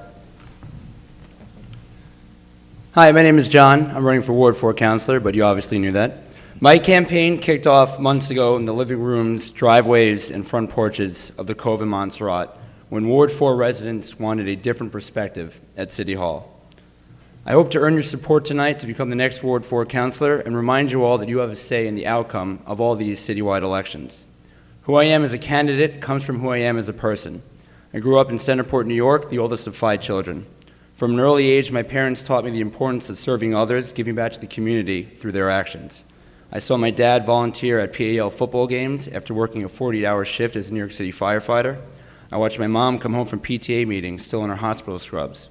Hi, my name is John. I'm running for Ward 4 Councilor, but you obviously knew that. My campaign kicked off months ago in the living rooms, driveways, and front porches of the Cove in Montserrat, when Ward 4 residents wanted a different perspective at City Hall. I hope to earn your support tonight to become the next Ward 4 Councilor and remind you all that you have a say in the outcome of all these citywide elections. Who I am as a candidate comes from who I am as a person. I grew up in Centerport, New York, the oldest of 5 children. From an early age, my parents taught me the importance of serving others, giving back to the community through their actions. I saw my dad volunteer at PAL football games after working a 40-hour shift as a New York City firefighter. I watched my mom come home from PTA meetings still in her hospital scrubs.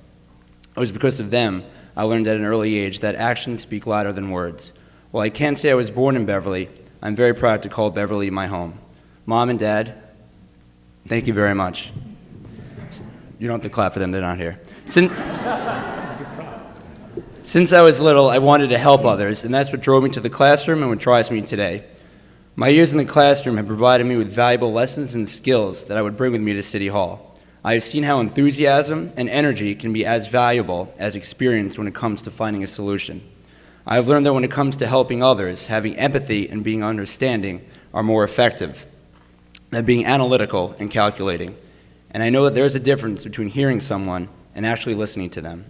It was because of them I learned at an early age that actions speak louder than words. While I can't say I was born in Beverly, I'm very proud to call Beverly my home. Mom and Dad, thank you very much. You don't have to clap for them, they're not here. Since I was little, I wanted to help others, and that's what drove me to the classroom and what drives me today. My years in the classroom have provided me with valuable lessons and skills that I would bring with me to City Hall. I have seen how enthusiasm and energy can be as valuable as experience when it comes to finding a solution. I have learned that when it comes to helping others, having empathy and being understanding are more effective than being analytical and calculating. And I know that there is a difference between hearing someone and actually listening to them.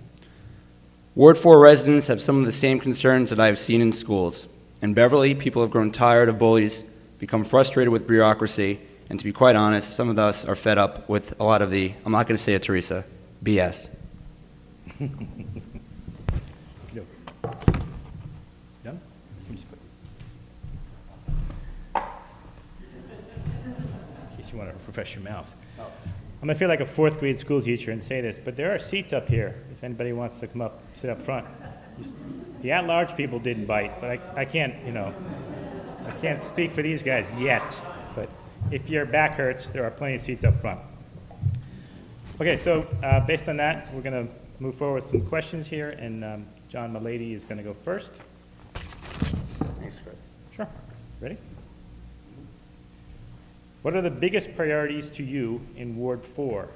Ward 4 residents have some of the same concerns that I have seen in schools. In Beverly, people have grown tired of bullies, become frustrated with bureaucracy, and to be quite honest, some of us are fed up with a lot of the, I'm not going to say it, Teresa, BS. Done? In case you want to refresh your mouth. I'm going to feel like a 4th grade school teacher and say this, but there are seats up here if anybody wants to come up, sit up front. The at-large people didn't bite, but I can't, I can't speak for these guys yet. But if your back hurts, there are plenty of seats up front. Okay, so based on that, we're going to move forward with some questions here, and John Milady is going to go first. Thanks, Chris. Sure. Ready? What are the biggest priorities to you in Ward 4?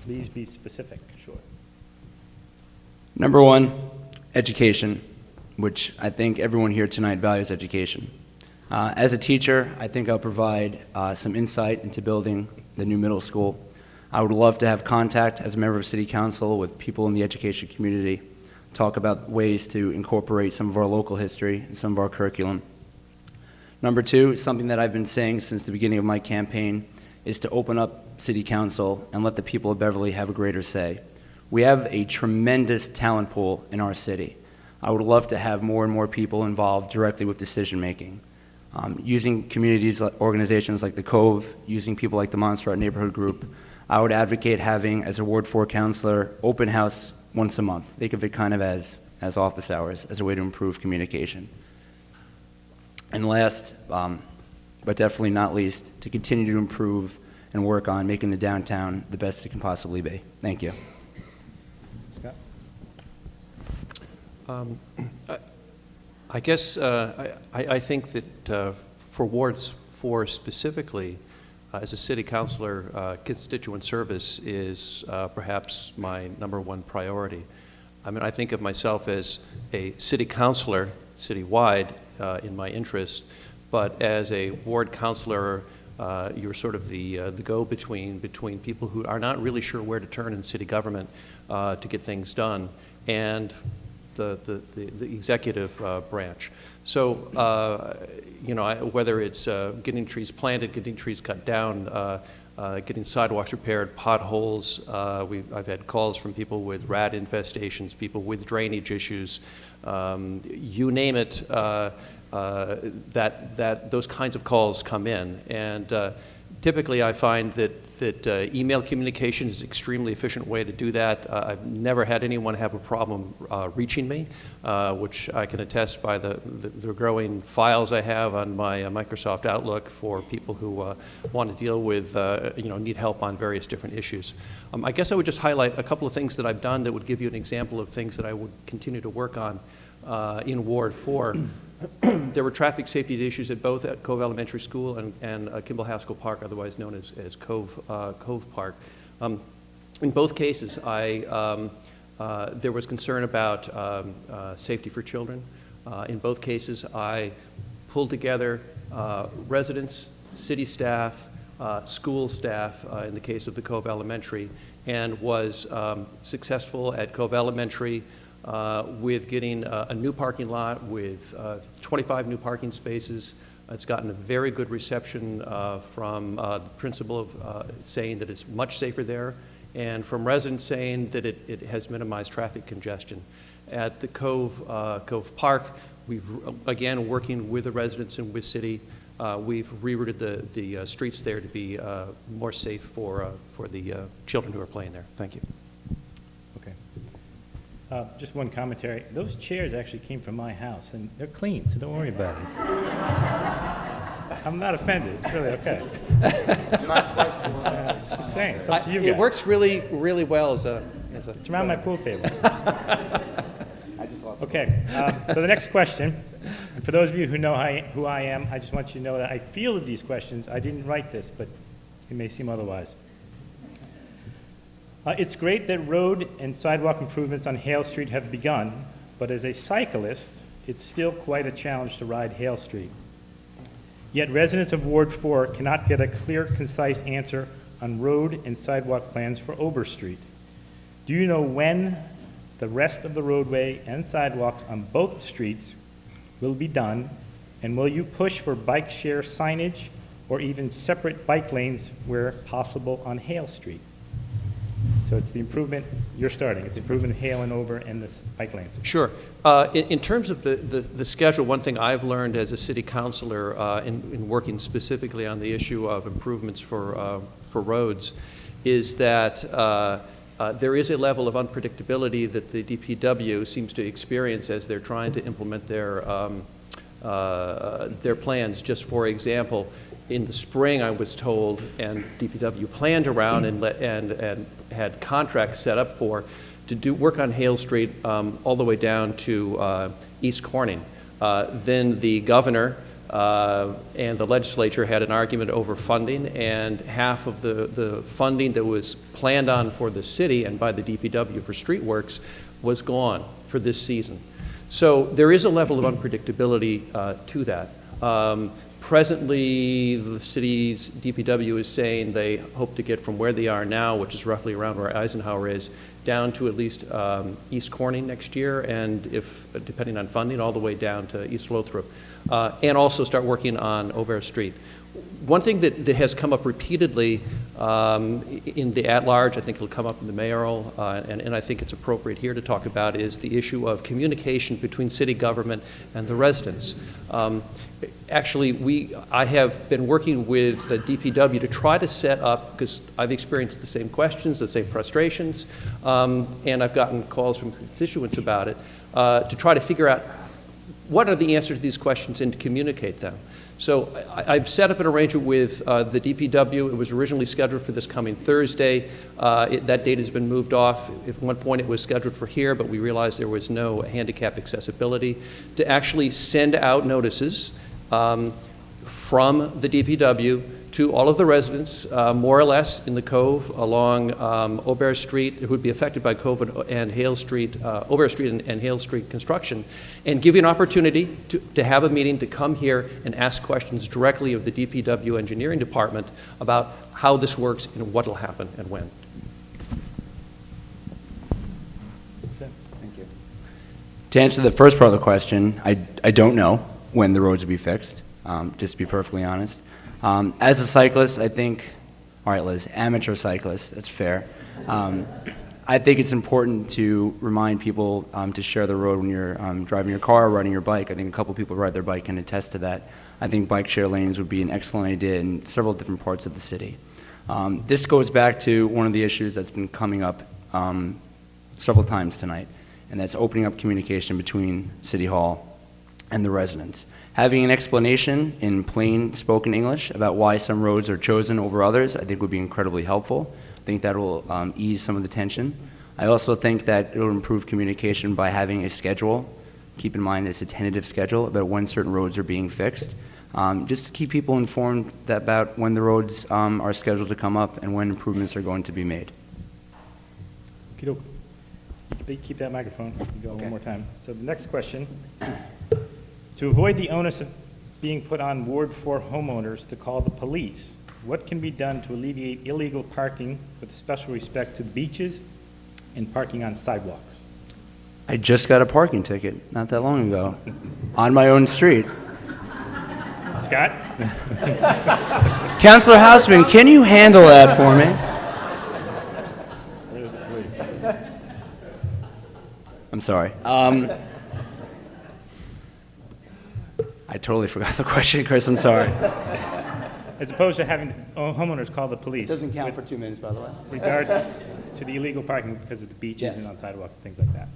Please be specific. Sure. Number 1, education, which I think everyone here tonight values education. As a teacher, I think I'll provide some insight into building the new middle school. I would love to have contact as a member of City Council with people in the education community, talk about ways to incorporate some of our local history and some of our curriculum. Number 2, something that I've been saying since the beginning of my campaign, is to open up City Council and let the people of Beverly have a greater say. We have a tremendous talent pool in our city. I would love to have more and more people involved directly with decision making. Using communities, organizations like the Cove, using people like the Montserrat Neighborhood Group, I would advocate having, as a Ward 4 councilor, open house once a month. Think of it kind of as office hours, as a way to improve communication. And last, but definitely not least, to continue to improve and work on making the downtown the best it can possibly be. Thank you. Scott? I guess I think that for Wards 4 specifically, as a city councilor, constituent service is perhaps my #1 priority. I mean, I think of myself as a city councilor, citywide, in my interest, but as a ward councilor you're sort of the go-between between people who are not really sure where to turn in city government to get things done and the executive branch. So, whether it's getting trees planted, getting trees cut down, getting sidewalks repaired, potholes. I've had calls from people with rat infestations, people with drainage issues, you name it. Those kinds of calls come in, and typically I find that email communication is an extremely efficient way to do that. I've never had anyone have a problem reaching me, which I can attest by the growing files I have on my Microsoft Outlook for people who want to deal with, need help on various different issues. I guess I would just highlight a couple of things that I've done that would give you an example of things that I would continue to work on in Ward 4. There were traffic safety issues at both at Cove Elementary School and Kimball Haskell Park, otherwise known as Cove Park. In both cases, there was concern about safety for children. In both cases, I pulled together residents, city staff, school staff, in the case of the Cove Elementary, and was successful at Cove Elementary with getting a new parking lot with 25 new parking spaces. It's gotten a very good reception from the principal saying that it's much safer there, and from residents saying that it has minimized traffic congestion. At the Cove Park, we've, again, working with the residents and with city, we've rerouted the streets there to be more safe for the children who are playing there. Thank you. Just one commentary. Those chairs actually came from my house, and they're clean, so don't worry about it. I'm not offended. It's really okay. Just saying. It's up to you guys. It works really, really well as a. It's around my pool table. Okay. So the next question, and for those of you who know who I am, I just want you to know that I fielded these questions. I didn't write this, but it may seem otherwise. It's great that road and sidewalk improvements on Hale Street have begun, but as a cyclist, it's still quite a challenge to ride Hale Street. Yet residents of Ward 4 cannot get a clear, concise answer on road and sidewalk plans for Ober Street. Do you know when the rest of the roadway and sidewalks on both streets will be done, and will you push for bike share signage or even separate bike lanes where possible on Hale Street? So it's the improvement you're starting. It's improvement of Hale and Ober and the bike lanes. Sure. In terms of the schedule, one thing I've learned as a city councilor in working specifically on the issue of improvements for roads is that there is a level of unpredictability that the DPW seems to experience as they're trying to implement their plans. Just for example, in the spring, I was told, and DPW planned around and had contracts set up to do work on Hale Street all the way down to East Corning. Then the governor and the legislature had an argument over funding, and half of the funding that was planned on for the city and by the DPW for street works was gone for this season. So there is a level of unpredictability to that. Presently, the city's DPW is saying they hope to get from where they are now, which is roughly around where Eisenhower is, down to at least East Corning next year, and if depending on funding, all the way down to East Lothrop, and also start working on Aubert Street. One thing that has come up repeatedly in the at-large, I think it'll come up in the mayoral, and I think it's appropriate here to talk about, is the issue of communication between city government and the residents. Actually, I have been working with the DPW to try to set up, because I've experienced the same questions, the same frustrations, and I've gotten calls from constituents about it, to try to figure out what are the answers to these questions and to communicate them. So I've set up an arrangement with the DPW. It was originally scheduled for this coming Thursday. That date has been moved off. At one point it was scheduled for here, but we realized there was no handicap accessibility, to actually send out notices from the DPW to all of the residents, more or less in the Cove along Aubert Street, who would be affected by Cove and Hale Street, Aubert Street and Hale Street construction, and give you an opportunity to have a meeting, to come here and ask questions directly of the DPW engineering department about how this works and what will happen and when. Thank you. To answer the first part of the question, I don't know when the roads will be fixed, just to be perfectly honest. As a cyclist, I think, all right, Liz, amateur cyclist, that's fair. I think it's important to remind people to share the road when you're driving your car or riding your bike. I think a couple people who ride their bike can attest to that. I think bike share lanes would be an excellent idea in several different parts of the city. This goes back to one of the issues that's been coming up several times tonight, and that's opening up communication between City Hall and the residents. Having an explanation in plain spoken English about why some roads are chosen over others, I think would be incredibly helpful. I think that will ease some of the tension. I also think that it will improve communication by having a schedule. Keep in mind it's a tentative schedule about when certain roads are being fixed. Just to keep people informed about when the roads are scheduled to come up and when improvements are going to be made. Okey-doke. Keep that microphone. You go one more time. So the next question. To avoid the onus of being put on Ward 4 homeowners to call the police, what can be done to alleviate illegal parking with special respect to beaches and parking on sidewalks? I just got a parking ticket not that long ago on my own street. Scott? Councilor Houseman, can you handle that for me? Where's the police? I'm sorry. I totally forgot the question, Chris. I'm sorry. As opposed to having homeowners call the police. Doesn't count for 2 minutes, by the way. Regards to the illegal parking because of the beaches Yes. and on sidewalks and things like that.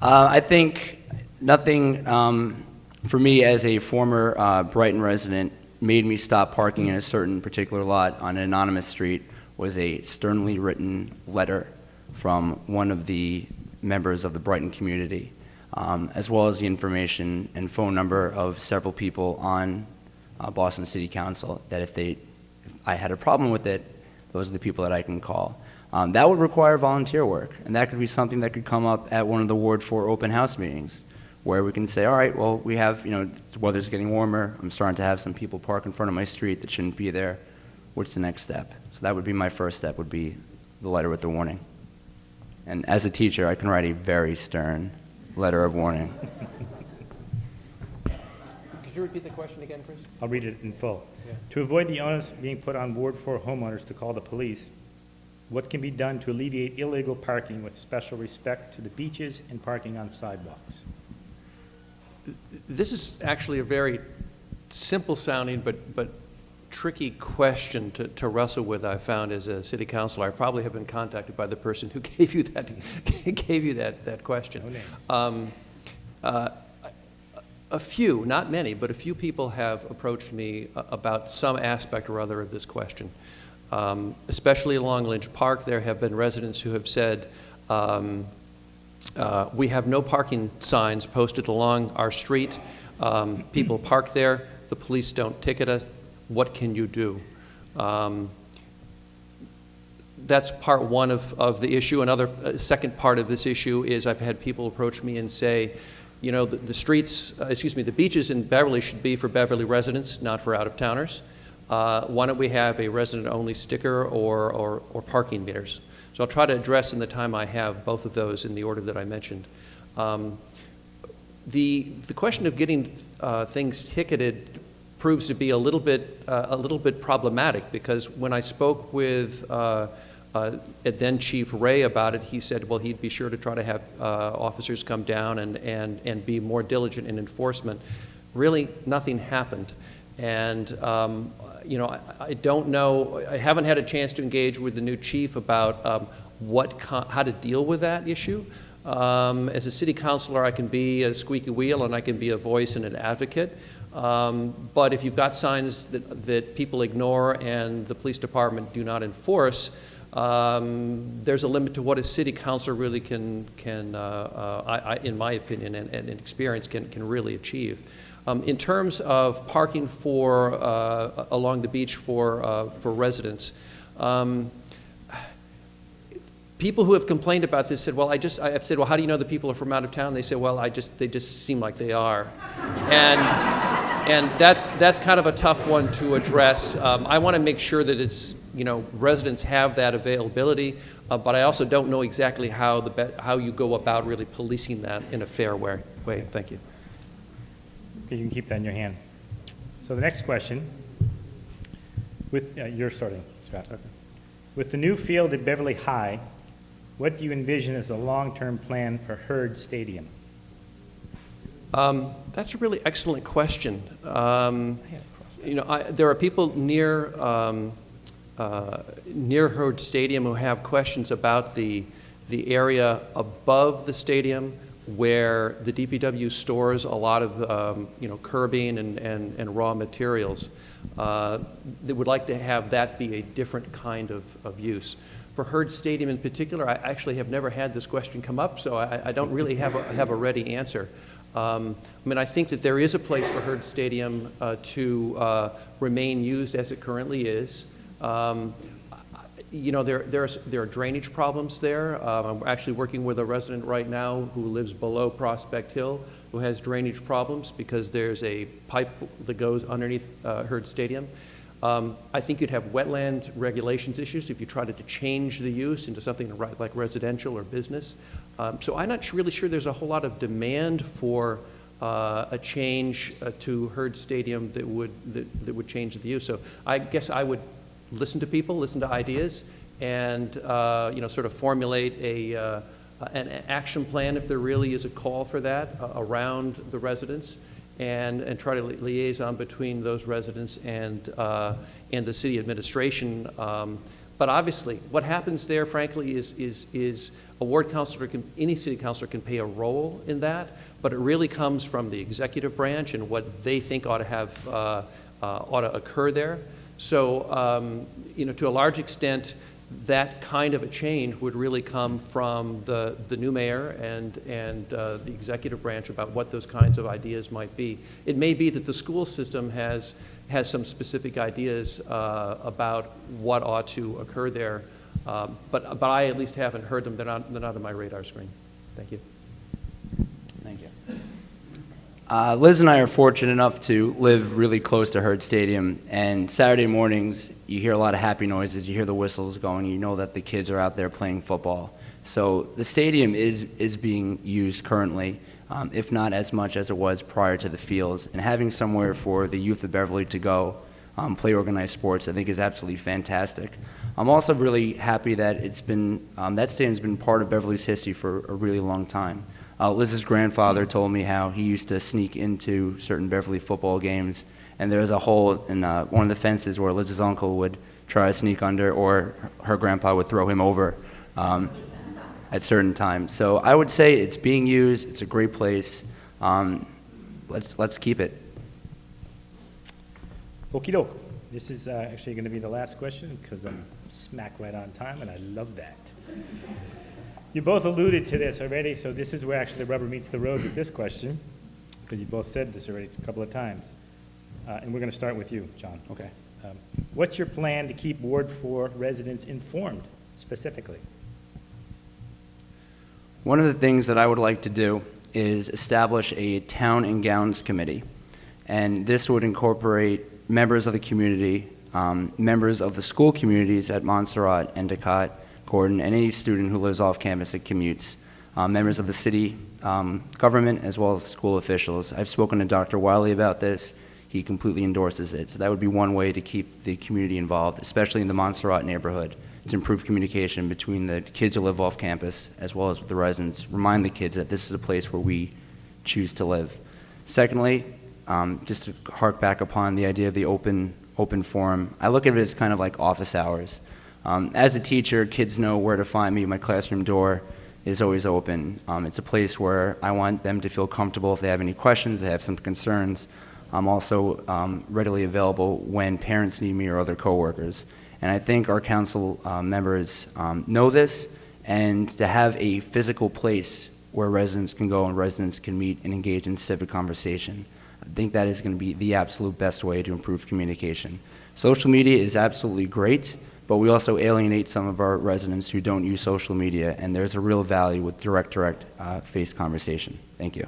I think nothing, for me as a former Brighton resident, made me stop parking in a certain particular lot on an anonymous street was a sternly written letter from one of the members of the Brighton community, as well as the information and phone number of several people on Boston City Council, that if I had a problem with it, those are the people that I can call. That would require volunteer work, and that could be something that could come up at one of the Ward 4 open house meetings, where we can say, all right, well, we have, the weather's getting warmer, I'm starting to have some people park in front of my street that shouldn't be there. What's the next step? So that would be my first step, would be the letter with the warning. And as a teacher, I can write a very stern letter of warning. Could you repeat the question again, Chris? I'll read it in full. Yeah. To avoid the onus being put on Ward 4 homeowners to call the police, what can be done to alleviate illegal parking with special respect to the beaches and parking on sidewalks? This is actually a very simple sounding but tricky question to wrestle with, I found as a city councilor. I probably have been contacted by the person who gave you that question. No names. A few, not many, but a few people have approached me about some aspect or other of this question. Especially along Lynch Park, there have been residents who have said, we have no parking signs posted along our street. People park there. The police don't ticket us. What can you do? That's part one of the issue. Another second part of this issue is I've had people approach me and say, the beaches in Beverly should be for Beverly residents, not for out-of-towners. Why don't we have a resident-only sticker or parking meters? So I'll try to address in the time I have both of those in the order that I mentioned. The question of getting things ticketed proves to be a little bit problematic, because when I spoke with then Chief Ray about it, he said, well, he'd be sure to try to have officers come down and be more diligent in enforcement. Really, nothing happened. And I don't know, I haven't had a chance to engage with the new chief about how to deal with that issue. As a city councilor, I can be a squeaky wheel and I can be a voice and an advocate. But if you've got signs that people ignore and the police department do not enforce, there's a limit to what a city councilor really can in my opinion and experience, can really achieve. In terms of parking for, along the beach for residents, people who have complained about this said, well, I've said, well, how do you know the people are from out of town? They say, well, they just seem like they are. And that's kind of a tough one to address. I want to make sure that it's, residents have that availability, but I also don't know exactly how you go about really policing that in a fair way. Thank you. Okay, you can keep that in your hand. So the next question, you're starting, Scott. Okay. With the new field at Beverly High, what do you envision as the long-term plan for Herd Stadium? That's a really excellent question. There are people near Herd Stadium who have questions about the area above the stadium where the DPW stores a lot of curbing and raw materials. They would like to have that be a different kind of use. For Herd Stadium in particular, I actually have never had this question come up, so I don't really have a ready answer. I think that there is a place for Herd Stadium to remain used as it currently is. There are drainage problems there. I'm actually working with a resident right now who lives below Prospect Hill who has drainage problems because there's a pipe that goes underneath Herd Stadium. I think you'd have wetland regulations issues if you tried to change the use into something like residential or business. So I'm not really sure there's a whole lot of demand for a change to Herd Stadium that would change the use. So I guess I would listen to people, listen to ideas, and sort of formulate an action plan if there really is a call for that around the residents, and try to liaison between those residents and the city administration. But obviously, what happens there, frankly, is a ward councilor, any city councilor can play a role in that, but it really comes from the executive branch and what they think ought to occur there. So, to a large extent, that kind of a change would really come from the new mayor and the executive branch about what those kinds of ideas might be. It may be that the school system has some specific ideas about what ought to occur there, but I at least haven't heard them. They're not on my radar screen. Thank you. Thank you. Liz and I are fortunate enough to live really close to Herd Stadium, and Saturday mornings you hear a lot of happy noises, you hear the whistles going, you know that the kids are out there playing football. So the stadium is being used currently, if not as much as it was prior to the fields, and having somewhere for the youth of Beverly to go play organized sports I think is absolutely fantastic. I'm also really happy that it's been, that stadium's been part of Beverly's history for a really long time. Liz's grandfather told me how he used to sneak into certain Beverly football games, and there was a hole in one of the fences where Liz's uncle would try to sneak under, or her grandpa would throw him over at certain times. So I would say it's being used. It's a great place. Let's keep it. Okie doke. This is actually going to be the last question because I'm smack right on time, and I love that. You both alluded to this already, so this is where actually the rubber meets the road with this question, because you both said this already a couple of times. And we're going to start with you, John. Okay. What's your plan to keep Ward 4 residents informed, specifically? One of the things that I would like to do is establish a town and gowns committee, and this would incorporate members of the community, members of the school communities at Montserrat, Endicott, Gordon, and any student who lives off campus that commutes, members of the city government as well as school officials. I've spoken to Dr. Wiley about this. He completely endorses it. So that would be one way to keep the community involved, especially in the Montserrat neighborhood, to improve communication between the kids who live off campus as well as with the residents. Remind the kids that this is a place where we choose to live. Secondly, just to hark back upon the idea of the open forum, I look at it as kind of like office hours. As a teacher, kids know where to find me. My classroom door is always open. It's a place where I want them to feel comfortable if they have any questions, they have some concerns. I'm also readily available when parents need me or other coworkers. And I think our council members know this, and to have a physical place where residents can go and residents can meet and engage in civic conversation, I think that is going to be the absolute best way to improve communication. Social media is absolutely great, but we also alienate some of our residents who don't use social media, and there's a real value with direct face conversation. Thank you.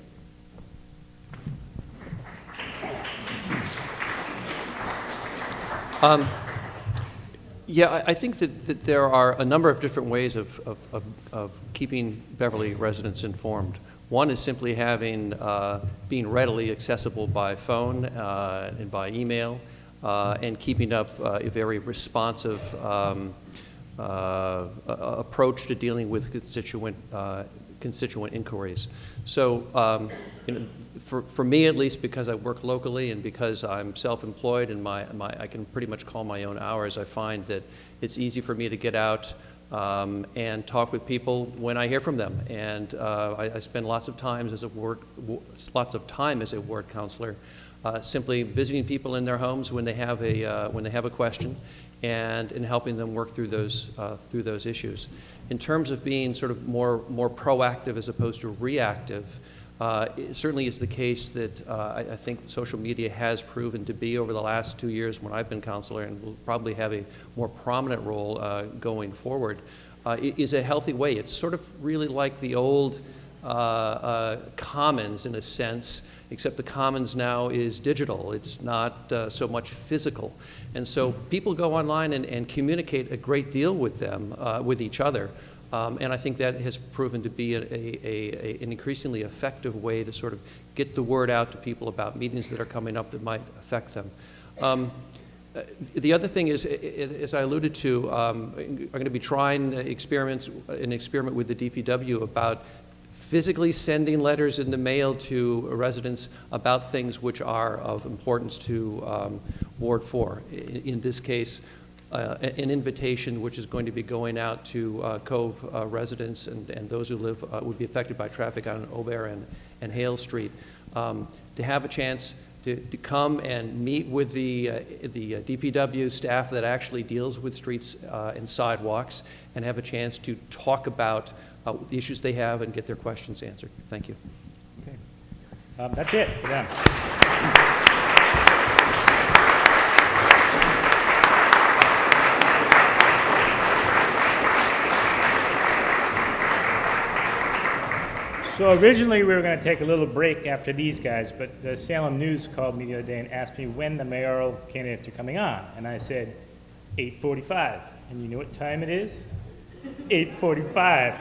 Yeah, I think that there are a number of different ways of keeping Beverly residents informed. One is simply being readily accessible by phone and by email, and keeping up a very responsive approach to dealing with constituent inquiries. So, for me at least, because I work locally and because I'm self-employed and I can pretty much call my own hours, I find that it's easy for me to get out and talk with people when I hear from them. And I spend lots of time as a ward counselor, simply visiting people in their homes when they have a question, and in helping them work through those issues. In terms of being sort of more proactive as opposed to reactive, it certainly is the case that I think social media has proven to be over the last 2 years when I've been counselor, and will probably have a more prominent role going forward, is a healthy way. It's sort of really like the old commons in a sense, except the commons now is digital. It's not so much physical. And so people go online and communicate a great deal with them, with each other. And I think that has proven to be an increasingly effective way to sort of get the word out to people about meetings that are coming up that might affect them. The other thing is, as I alluded to, I'm going to be trying an experiment with the DPW about physically sending letters in the mail to residents about things which are of importance to Ward 4. In this case, an invitation which is going to be going out to Cove residents and those who would be affected by traffic on Aubert and Hale Street, to have a chance to come and meet with the DPW staff that actually deals with streets and sidewalks, and have a chance to talk about the issues they have and get their questions answered. Thank you. Okay. That's it for them. So originally we were going to take a little break after these guys, but the Salem News called me the other day and asked me when the mayoral candidates are coming on. And I said, 8:45. And you know what time it is? 8:45.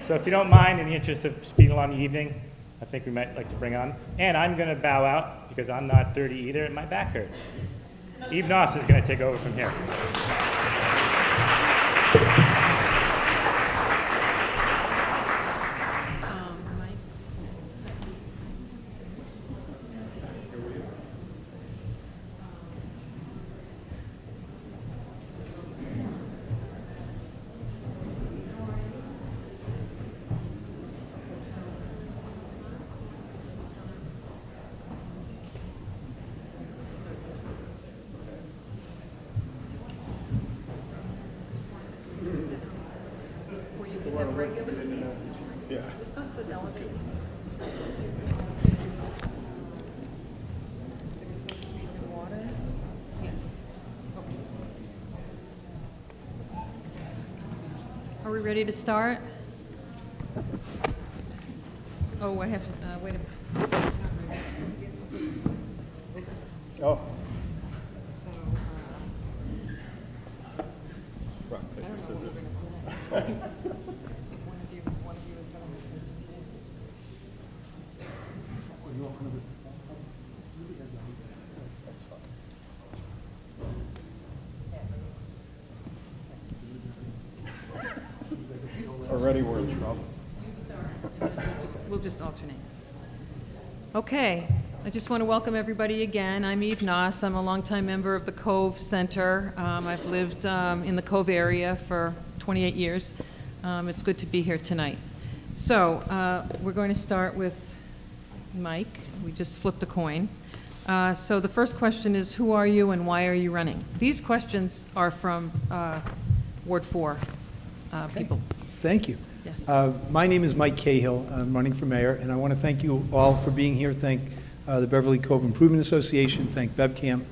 So if you don't mind, in the interest of speeding along the evening, I think we might like to bring on. And I'm going to bow out because I'm not 30 either and my back hurts. Eve Noss is going to take over from here. Are we ready to start? Oh, I have, wait a minute. Oh. So, I don't know what you're going to say. I think one of you is going to make Already we're in trouble. You start, and then we'll just alternate. Okay, I just want to welcome everybody again. I'm Eve Noss. I'm a longtime member of the Cove Center. I've lived in the Cove area for 28 years. It's good to be here tonight. So we're going to start with Mike. We just flipped a coin. So the first question is, who are you and why are you running? These questions are from Ward 4 people. Thank you. Yes. My name is Mike Cahill. I'm running for mayor, and I want to thank you all for being here. Thank the Beverly Cove Improvement Association, thank BevCam.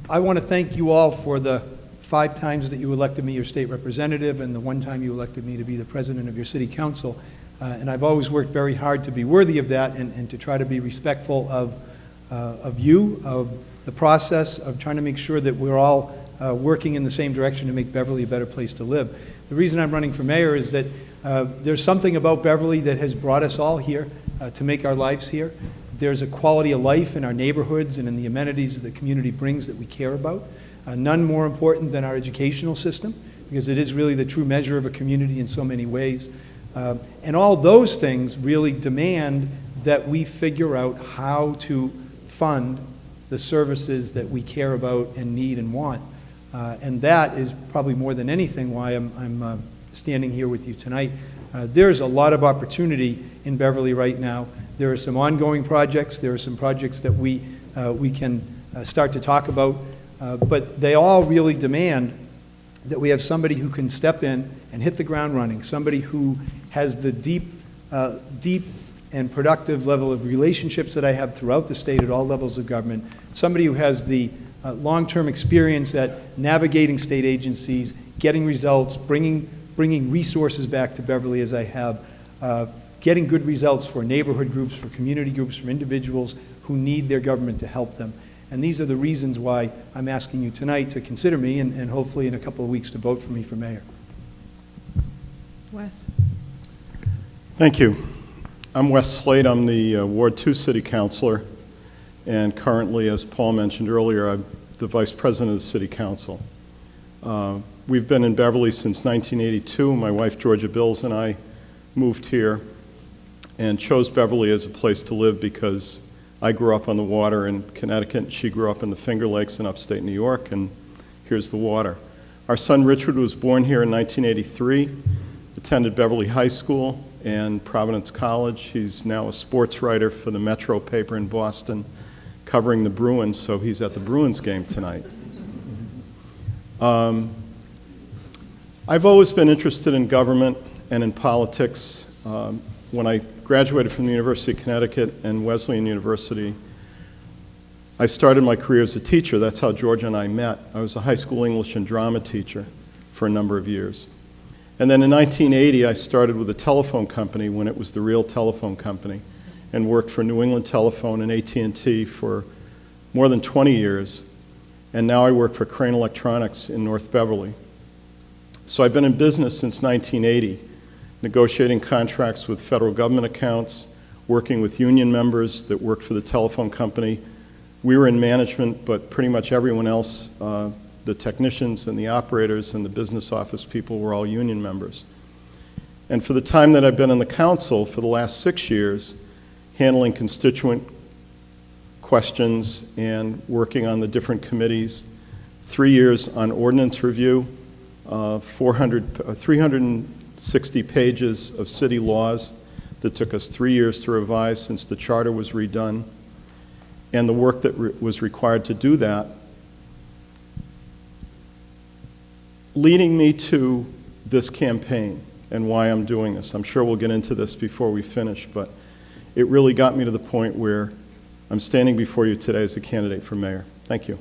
I want to thank you all for the 5 times that you elected me your state representative and the 1 time you elected me to be the president of your city council. And I've always worked very hard to be worthy of that and to try to be respectful of you, of the process, of trying to make sure that we're all working in the same direction to make Beverly a better place to live. The reason I'm running for mayor is that there's something about Beverly that has brought us all here to make our lives here. There's a quality of life in our neighborhoods and in the amenities that the community brings that we care about. None more important than our educational system, because it is really the true measure of a community in so many ways. And all those things really demand that we figure out how to fund the services that we care about and need and want. And that is probably more than anything why I'm standing here with you tonight. There's a lot of opportunity in Beverly right now. There are some ongoing projects. There are some projects that we can start to talk about. But they all really demand that we have somebody who can step in and hit the ground running, somebody who has the deep and productive level of relationships that I have throughout the state at all levels of government, somebody who has the long-term experience at navigating state agencies, getting results, bringing resources back to Beverly as I have, getting good results for neighborhood groups, for community groups, for individuals who need their government to help them. And these are the reasons why I'm asking you tonight to consider me and hopefully in a couple of weeks to vote for me for mayor. Wes? Thank you. I'm Wes Slade. I'm the Ward 2 City Councilor, and currently, as Paul mentioned earlier, I'm the Vice President of the City Council. We've been in Beverly since 1982. My wife, Georgia Bills, and I moved here and chose Beverly as a place to live because I grew up on the water in Connecticut. She grew up in the Finger Lakes in upstate New York, and here's the water. Our son Richard was born here in 1983, attended Beverly High School and Providence College. He's now a sports writer for the Metro paper in Boston, covering the Bruins, so he's at the Bruins game tonight. I've always been interested in government and in politics. When I graduated from the University of Connecticut and Wesleyan University, I started my career as a teacher. That's how Georgia and I met. I was a high school English and drama teacher for a number of years. And then in 1980, I started with a telephone company when it was the real telephone company and worked for New England Telephone and AT&T for more than 20 years. And now I work for Crane Electronics in North Beverly. So I've been in business since 1980. Negotiating contracts with federal government accounts, working with union members that worked for the telephone company. We were in management, but pretty much everyone else, the technicians and the operators and the business office people were all union members. And for the time that I've been on the council, for the last 6 years, handling constituent questions and working on the different committees, 3 years on ordinance review, 360 pages of city laws that took us 3 years to revise since the charter was redone, and the work that was required to do that, leading me to this campaign and why I'm doing this. I'm sure we'll get into this before we finish, but it really got me to the point where I'm standing before you today as a candidate for mayor. Thank you.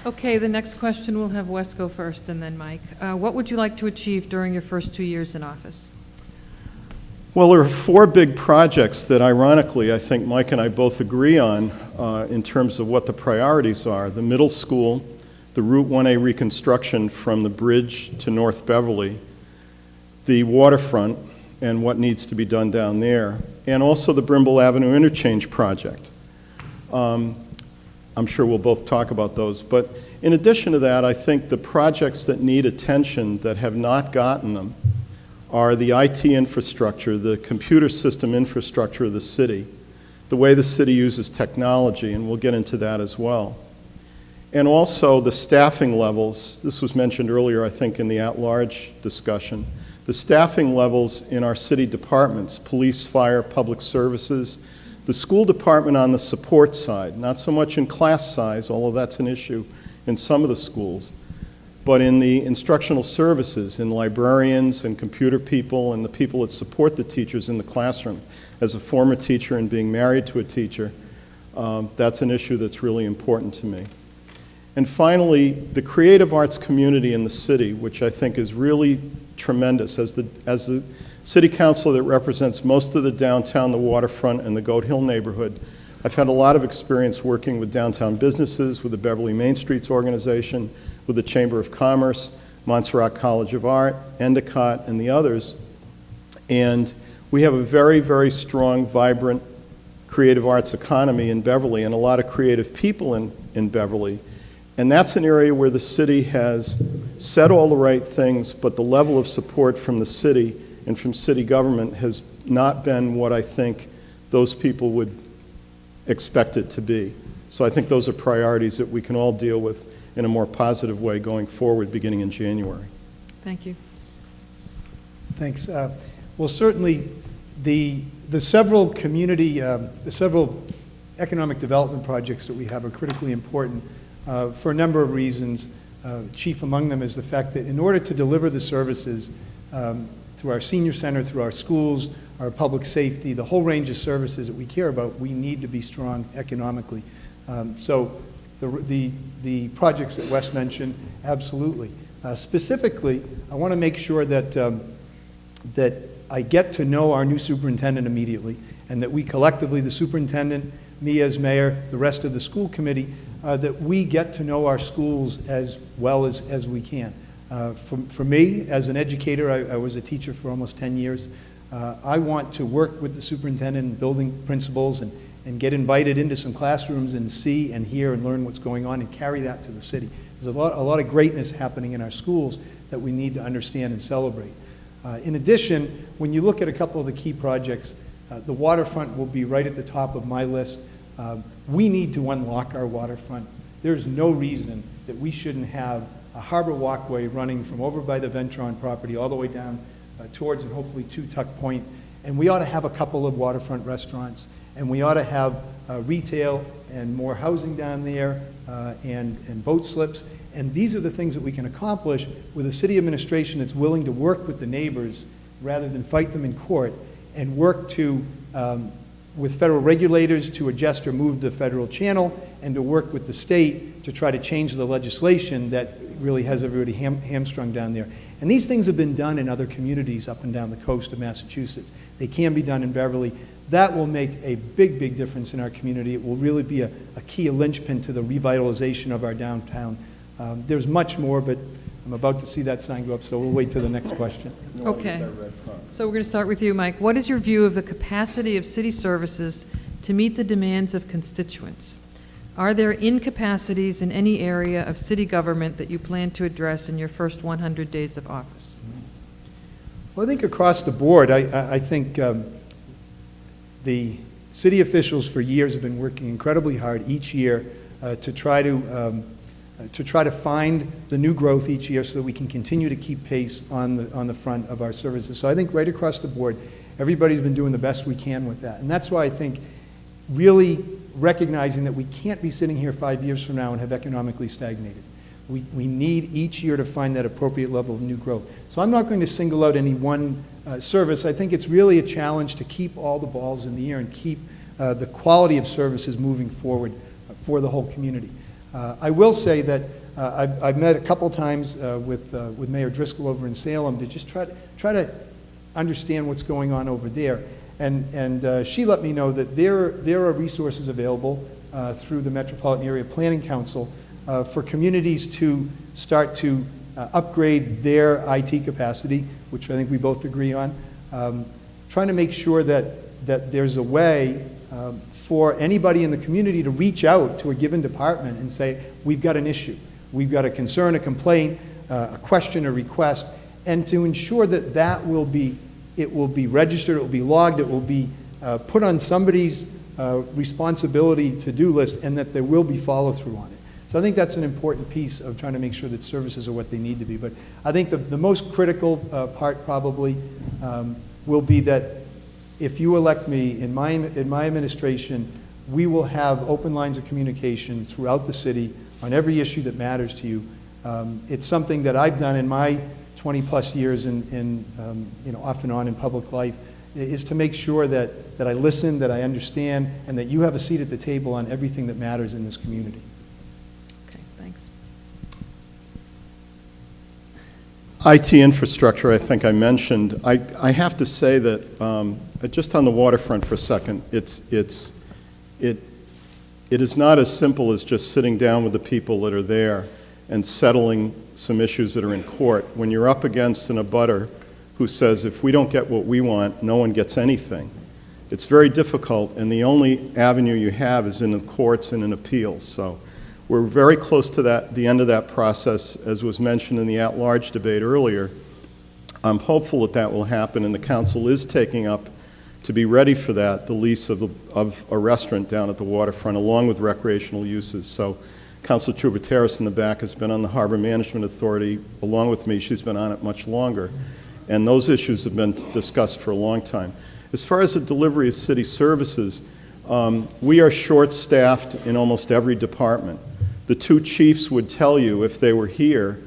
Okay, the next question we'll have Wes go first and then Mike. What would you like to achieve during your first 2 years in office? Well, there are 4 big projects that, ironically, I think Mike and I both agree on in terms of what the priorities are. The middle school, the Route 1A reconstruction from the bridge to North Beverly, the waterfront and what needs to be done down there, and also the Brimble Avenue interchange project. I'm sure we'll both talk about those. But in addition to that, I think the projects that need attention that have not gotten them are the IT infrastructure, the computer system infrastructure of the city, the way the city uses technology, and we'll get into that as well. And also the staffing levels. This was mentioned earlier, I think, in the at-large discussion. The staffing levels in our city departments, police, fire, public services, the school department on the support side, not so much in class size, although that's an issue in some of the schools, but in the instructional services, in librarians and computer people and the people that support the teachers in the classroom. As a former teacher and being married to a teacher, that's an issue that's really important to me. And finally, the creative arts community in the city, which I think is really tremendous. As the city council that represents most of the downtown, the waterfront, and the Goat Hill neighborhood, I've had a lot of experience working with downtown businesses, with the Beverly Main Streets organization, with the Chamber of Commerce, Montserrat College of Art, Endicott, and the others. And we have a very, very strong, vibrant creative arts economy in Beverly and a lot of creative people in Beverly. And that's an area where the city has said all the right things, but the level of support from the city and from city government has not been what I think those people would expect it to be. So I think those are priorities that we can all deal with in a more positive way going forward, beginning in January. Thank you. Thanks. Well, certainly the several community, the several economic development projects that we have are critically important for a number of reasons. Chief among them is the fact that in order to deliver the services to our senior center, through our schools, our public safety, the whole range of services that we care about, we need to be strong economically. So the projects that Wes mentioned, absolutely. Specifically, I want to make sure that that I get to know our new superintendent immediately, and that we collectively, the superintendent, me as mayor, the rest of the school committee, that we get to know our schools as well as we can. For me, as an educator, I was a teacher for almost 10 years. I want to work with the superintendent and building principals and get invited into some classrooms and see and hear and learn what's going on and carry that to the city. There's a lot of greatness happening in our schools that we need to understand and celebrate. In addition, when you look at a couple of the key projects, the waterfront will be right at the top of my list. We need to unlock our waterfront. There's no reason that we shouldn't have a harbor walkway running from over by the Ventron property all the way down towards and hopefully to Tuck Point. And we ought to have a couple of waterfront restaurants, and we ought to have retail and more housing down there and boat slips. And these are the things that we can accomplish with a city administration that's willing to work with the neighbors rather than fight them in court, and work to, with federal regulators to adjust or move the federal channel, and to work with the state to try to change the legislation that really has everybody hamstrung down there. And these things have been done in other communities up and down the coast of Massachusetts. They can be done in Beverly. That will make a big, big difference in our community. It will really be a key linchpin to the revitalization of our downtown. There's much more, but I'm about to see that sign go up, so we'll wait till the next question. Okay. So we're going to start with you, Mike. What is your view of the capacity of city services to meet the demands of constituents? Are there incapacities in any area of city government that you plan to address in your first 100 days of office? Well, I think across the board, I think the city officials for years have been working incredibly hard each year to try to find the new growth each year so that we can continue to keep pace on the front of our services. So I think right across the board, everybody's been doing the best we can with that. And that's why I think really recognizing that we can't be sitting here 5 years from now and have economically stagnated. We need each year to find that appropriate level of new growth. So I'm not going to single out any one service. I think it's really a challenge to keep all the balls in the air and keep the quality of services moving forward for the whole community. I will say that I've met a couple times with Mayor Driscoll over in Salem to just try to understand what's going on over there. And she let me know that there are resources available through the Metropolitan Area Planning Council for communities to start to upgrade their IT capacity, which I think we both agree on. Trying to make sure that there's a way for anybody in the community to reach out to a given department and say, we've got an issue, we've got a concern, a complaint, a question, a request, and to ensure that it will be registered, it will be logged, it will be put on somebody's responsibility to-do list, and that there will be follow-through on it. So I think that's an important piece of trying to make sure that services are what they need to be. But I think the most critical part probably will be that if you elect me in my administration, we will have open lines of communication throughout the city on every issue that matters to you It's something that I've done in my 20-plus years off and on in public life, is to make sure that I listen, that I understand, and that you have a seat at the table on everything that matters in this community. Okay, thanks. IT infrastructure, I think I mentioned. I have to say that, just on the waterfront for a second, it is not as simple as just sitting down with the people that are there and settling some issues that are in court. When you're up against an abutter who says, if we don't get what we want, no one gets anything, it's very difficult, and the only avenue you have is in the courts and in appeals. So we're very close to the end of that process, as was mentioned in the at-large debate earlier. I'm hopeful that that will happen, and the council is taking up, to be ready for that, the lease of a restaurant down at the waterfront, along with recreational uses. So Councilor Trubateris in the back has been on the Harbor Management Authority along with me. She's been on it much longer. And those issues have been discussed for a long time. As far as the delivery of city services, we are short-staffed in almost every department. The two chiefs would tell you, if they were here,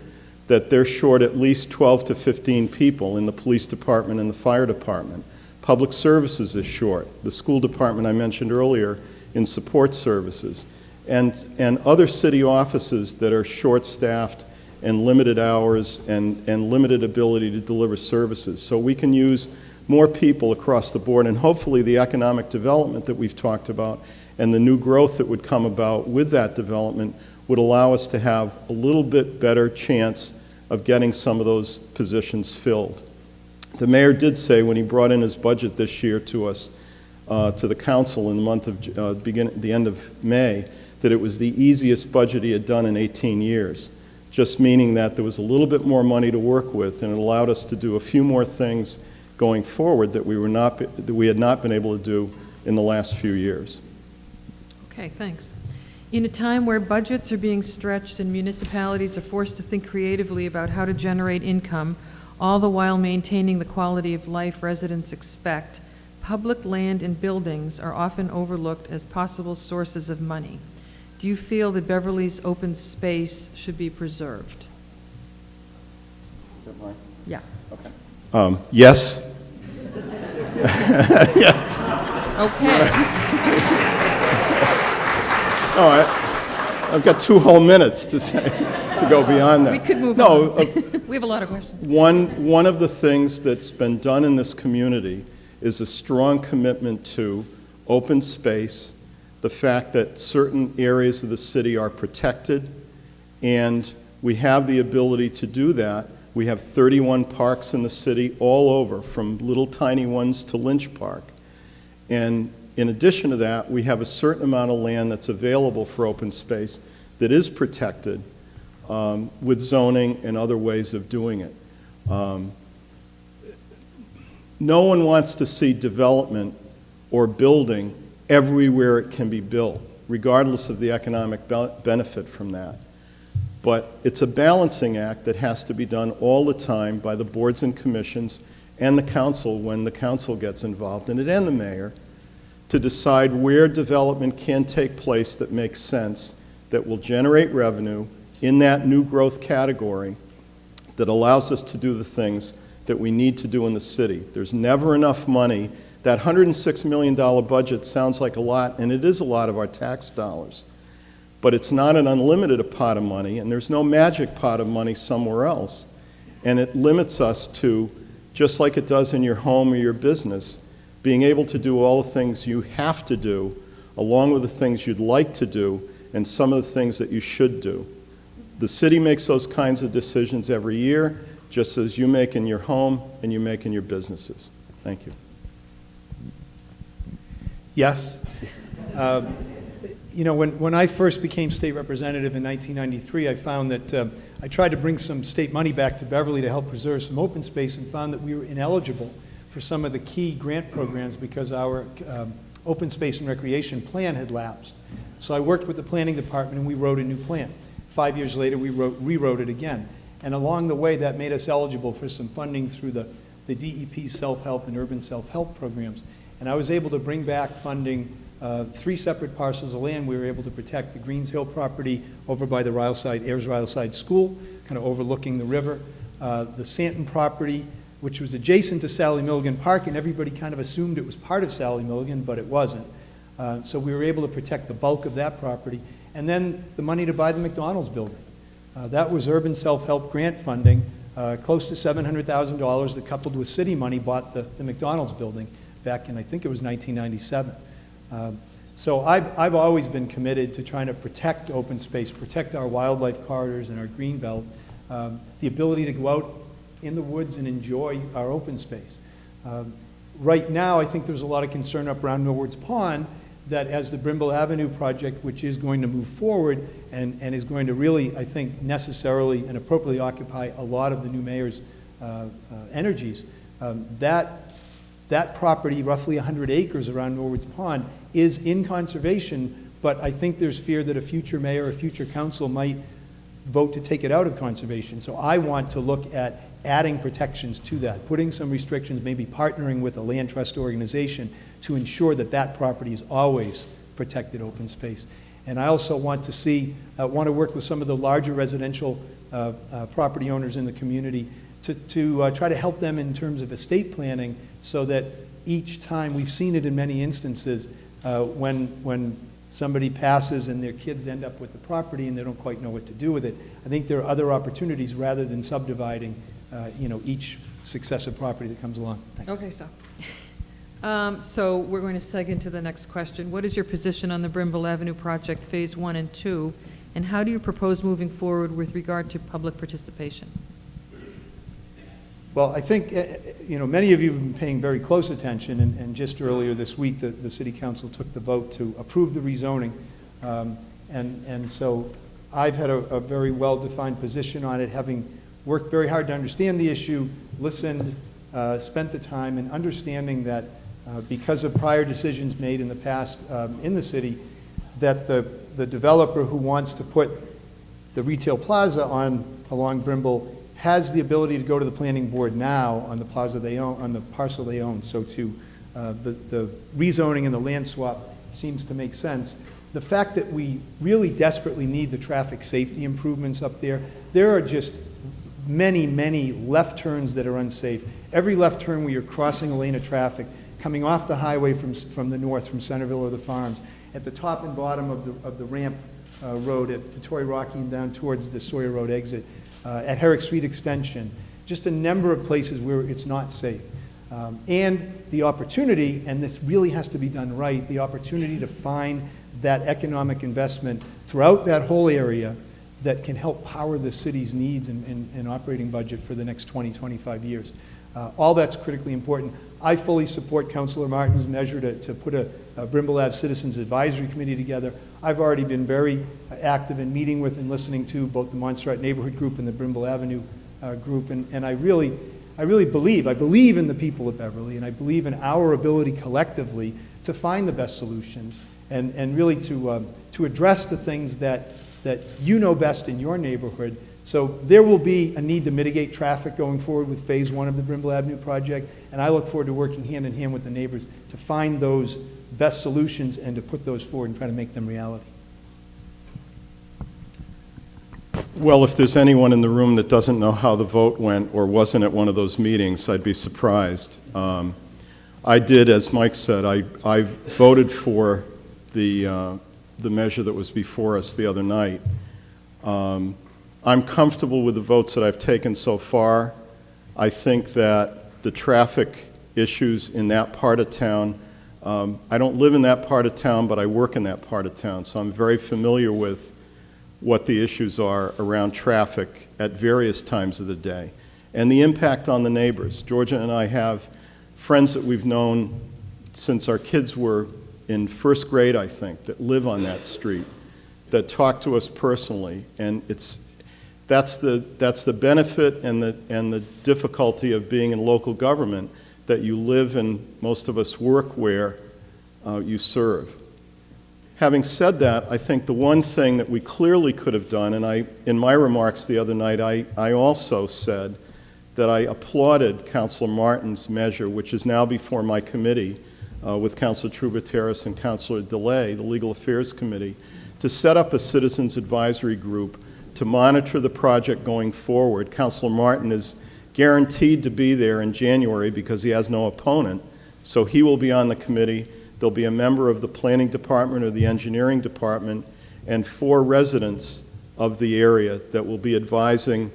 that they're short at least 12 to 15 people in the police department and the fire department. Public services is short. The school department I mentioned earlier in support services. And other city offices that are short-staffed and limited hours and limited ability to deliver services. So we can use more people across the board, and hopefully the economic development that we've talked about and the new growth that would come about with that development would allow us to have a little bit better chance of getting some of those positions filled. The mayor did say when he brought in his budget this year to us, to the council in the month of the end of May, that it was the easiest budget he had done in 18 years, just meaning that there was a little bit more money to work with, and it allowed us to do a few more things going forward that we had not been able to do in the last few years. Okay, thanks. In a time where budgets are being stretched and municipalities are forced to think creatively about how to generate income, all the while maintaining the quality of life residents expect, public land and buildings are often overlooked as possible sources of money. Do you feel that Beverly's open space should be preserved? Yeah. Okay. Yes. Yeah. Okay. All right. I've got 2 whole minutes to go beyond that. We could move on. We have a lot of questions. One of the things that's been done in this community is a strong commitment to open space, the fact that certain areas of the city are protected, and we have the ability to do that. We have 31 parks in the city all over, from little tiny ones to Lynch Park. And in addition to that, we have a certain amount of land that's available for open space that is protected with zoning and other ways of doing it. No one wants to see development or building everywhere it can be built, regardless of the economic benefit from that. But it's a balancing act that has to be done all the time by the boards and commissions and the council when the council gets involved in it, and the mayor, to decide where development can take place that makes sense, that will generate revenue in that new growth category, that allows us to do the things that we need to do in the city. There's never enough money. That $106 million budget sounds like a lot, and it is a lot of our tax dollars. But it's not an unlimited pot of money, and there's no magic pot of money somewhere else. And it limits us to, just like it does in your home or your business, being able to do all the things you have to do, along with the things you'd like to do, and some of the things that you should do. The city makes those kinds of decisions every year, just as you make in your home and you make in your businesses. Thank you. Yes. You know, when I first became state representative in 1993, I found that I tried to bring some state money back to Beverly to help preserve some open space, and found that we were ineligible for some of the key grant programs because our open space and recreation plan had lapsed. So I worked with the planning department and we wrote a new plan. 5 years later, we rewrote it again. And along the way, that made us eligible for some funding through the DEP self-help and urban self-help programs. And I was able to bring back funding 3 separate parcels of land. We were able to protect the Greens Hill property over by the Ayers Ryleside School, kind of overlooking the river. The Santon property, which was adjacent to Sally Milligan Park, and everybody kind of assumed it was part of Sally Milligan, but it wasn't. So we were able to protect the bulk of that property. And then the money to buy the McDonald's building. That was urban self-help grant funding, close to $700,000 that, coupled with city money, bought the McDonald's building back in, I think it was 1997. So I've always been committed to trying to protect open space, protect our wildlife corridors and our green belt, the ability to go out in the woods and enjoy our open space. Right now, I think there's a lot of concern up around Millwards Pond that as the Brimble Avenue project, which is going to move forward and is going to really, I think, necessarily and appropriately occupy a lot of the new mayor's energies, that property, roughly 100 acres around Millwards Pond, is in conservation, but I think there's fear that a future mayor or future council might vote to take it out of conservation. So I want to look at adding protections to that, putting some restrictions, maybe partnering with a land trust organization to ensure that that property is always protected open space. And I also want to work with some of the larger residential property owners in the community to try to help them in terms of estate planning, so that each time, we've seen it in many instances, when somebody passes and their kids end up with the property and they don't quite know what to do with it. I think there are other opportunities rather than subdividing each successive property that comes along. Thanks. Okay, stop. So we're going to seg into the next question. What is your position on the Brimble Avenue project, Phase 1 and 2, and how do you propose moving forward with regard to public participation? Well, I think, many of you have been paying very close attention, and just earlier this week, the City Council took the vote to approve the rezoning. And so I've had a very well-defined position on it, having worked very hard to understand the issue, listened, spent the time, and understanding that because of prior decisions made in the past in the city, that the developer who wants to put the retail plaza along Brimble has the ability to go to the planning board now on the plaza they own, on the parcel they own. So the rezoning and the land swap seems to make sense. The fact that we really desperately need the traffic safety improvements up there, there are just many, many left turns that are unsafe. Every left turn where you're crossing a lane of traffic, coming off the highway from the north, from Centerville or the Farms, at the top and bottom of the ramp road at Victoria Rocky and down towards the Sawyer Road exit, at Herrick Street Extension, just a number of places where it's not safe. And the opportunity, and this really has to be done right, the opportunity to find that economic investment throughout that whole area that can help power the city's needs and operating budget for the next 20, 25 years. All that's critically important. I fully support Councilor Martin's measure to put a Brimble Ave Citizens Advisory Committee together. I've already been very active in meeting with and listening to both the Montserrat Neighborhood Group and the Brimble Avenue Group, and I really believe in the people of Beverly, and I believe in our ability collectively to find the best solutions and really to address the things that you know best in your neighborhood. So there will be a need to mitigate traffic going forward with Phase 1 of the Brimble Avenue project, and I look forward to working hand in hand with the neighbors to find those best solutions and to put those forward and try to make them reality. Well, if there's anyone in the room that doesn't know how the vote went or wasn't at one of those meetings, I'd be surprised. I did, as Mike said, I voted for the measure that was before us the other night. I'm comfortable with the votes that I've taken so far. I think that the traffic issues in that part of town, I don't live in that part of town, but I work in that part of town, so I'm very familiar with what the issues are around traffic at various times of the day and the impact on the neighbors. Georgia and I have friends that we've known since our kids were in first grade, I think, that live on that street, that talk to us personally, and that's the benefit and the difficulty of being in local government, that you live and most of us work where you serve. Having said that, I think the one thing that we clearly could have done, and in my remarks the other night, I also said that I applauded Councilor Martin's measure, which is now before my committee, with Councilor Troubateras and Councilor DeLay, the Legal Affairs Committee, to set up a citizens advisory group to monitor the project going forward. Councilor Martin is guaranteed to be there in January because he has no opponent, so he will be on the committee. There'll be a member of the planning department or the engineering department and 4 residents of the area that will be advising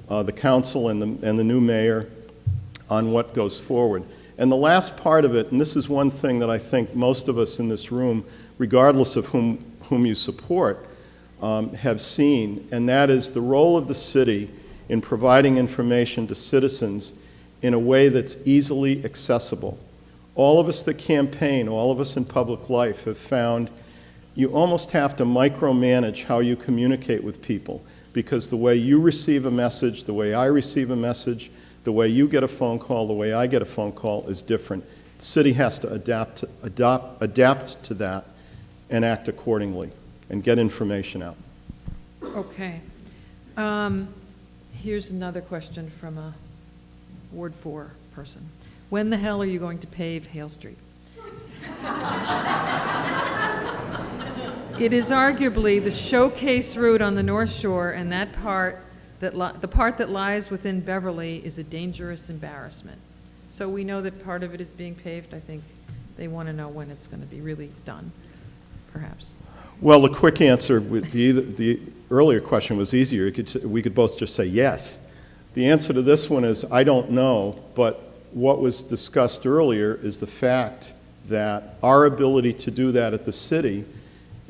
the council and the new mayor on what goes forward. And the last part of it, and this is one thing that I think most of us in this room, regardless of whom you support, have seen, and that is the role of the city in providing information to citizens in a way that's easily accessible. All of us that campaign, all of us in public life have found you almost have to micromanage how you communicate with people, because the way you receive a message, the way I receive a message, the way you get a phone call, the way I get a phone call is different. The city has to adapt to that and act accordingly and get information out. Okay. Here's another question from a Ward 4 person. When the hell are you going to pave Hale Street? It is arguably the showcase route on the North Shore, and that part the part that lies within Beverly is a dangerous embarrassment. So we know that part of it is being paved. I think they want to know when it's going to be really done, perhaps. Well, the quick answer with the earlier question was easier. We could both just say yes. The answer to this one is I don't know, but what was discussed earlier is the fact that our ability to do that at the city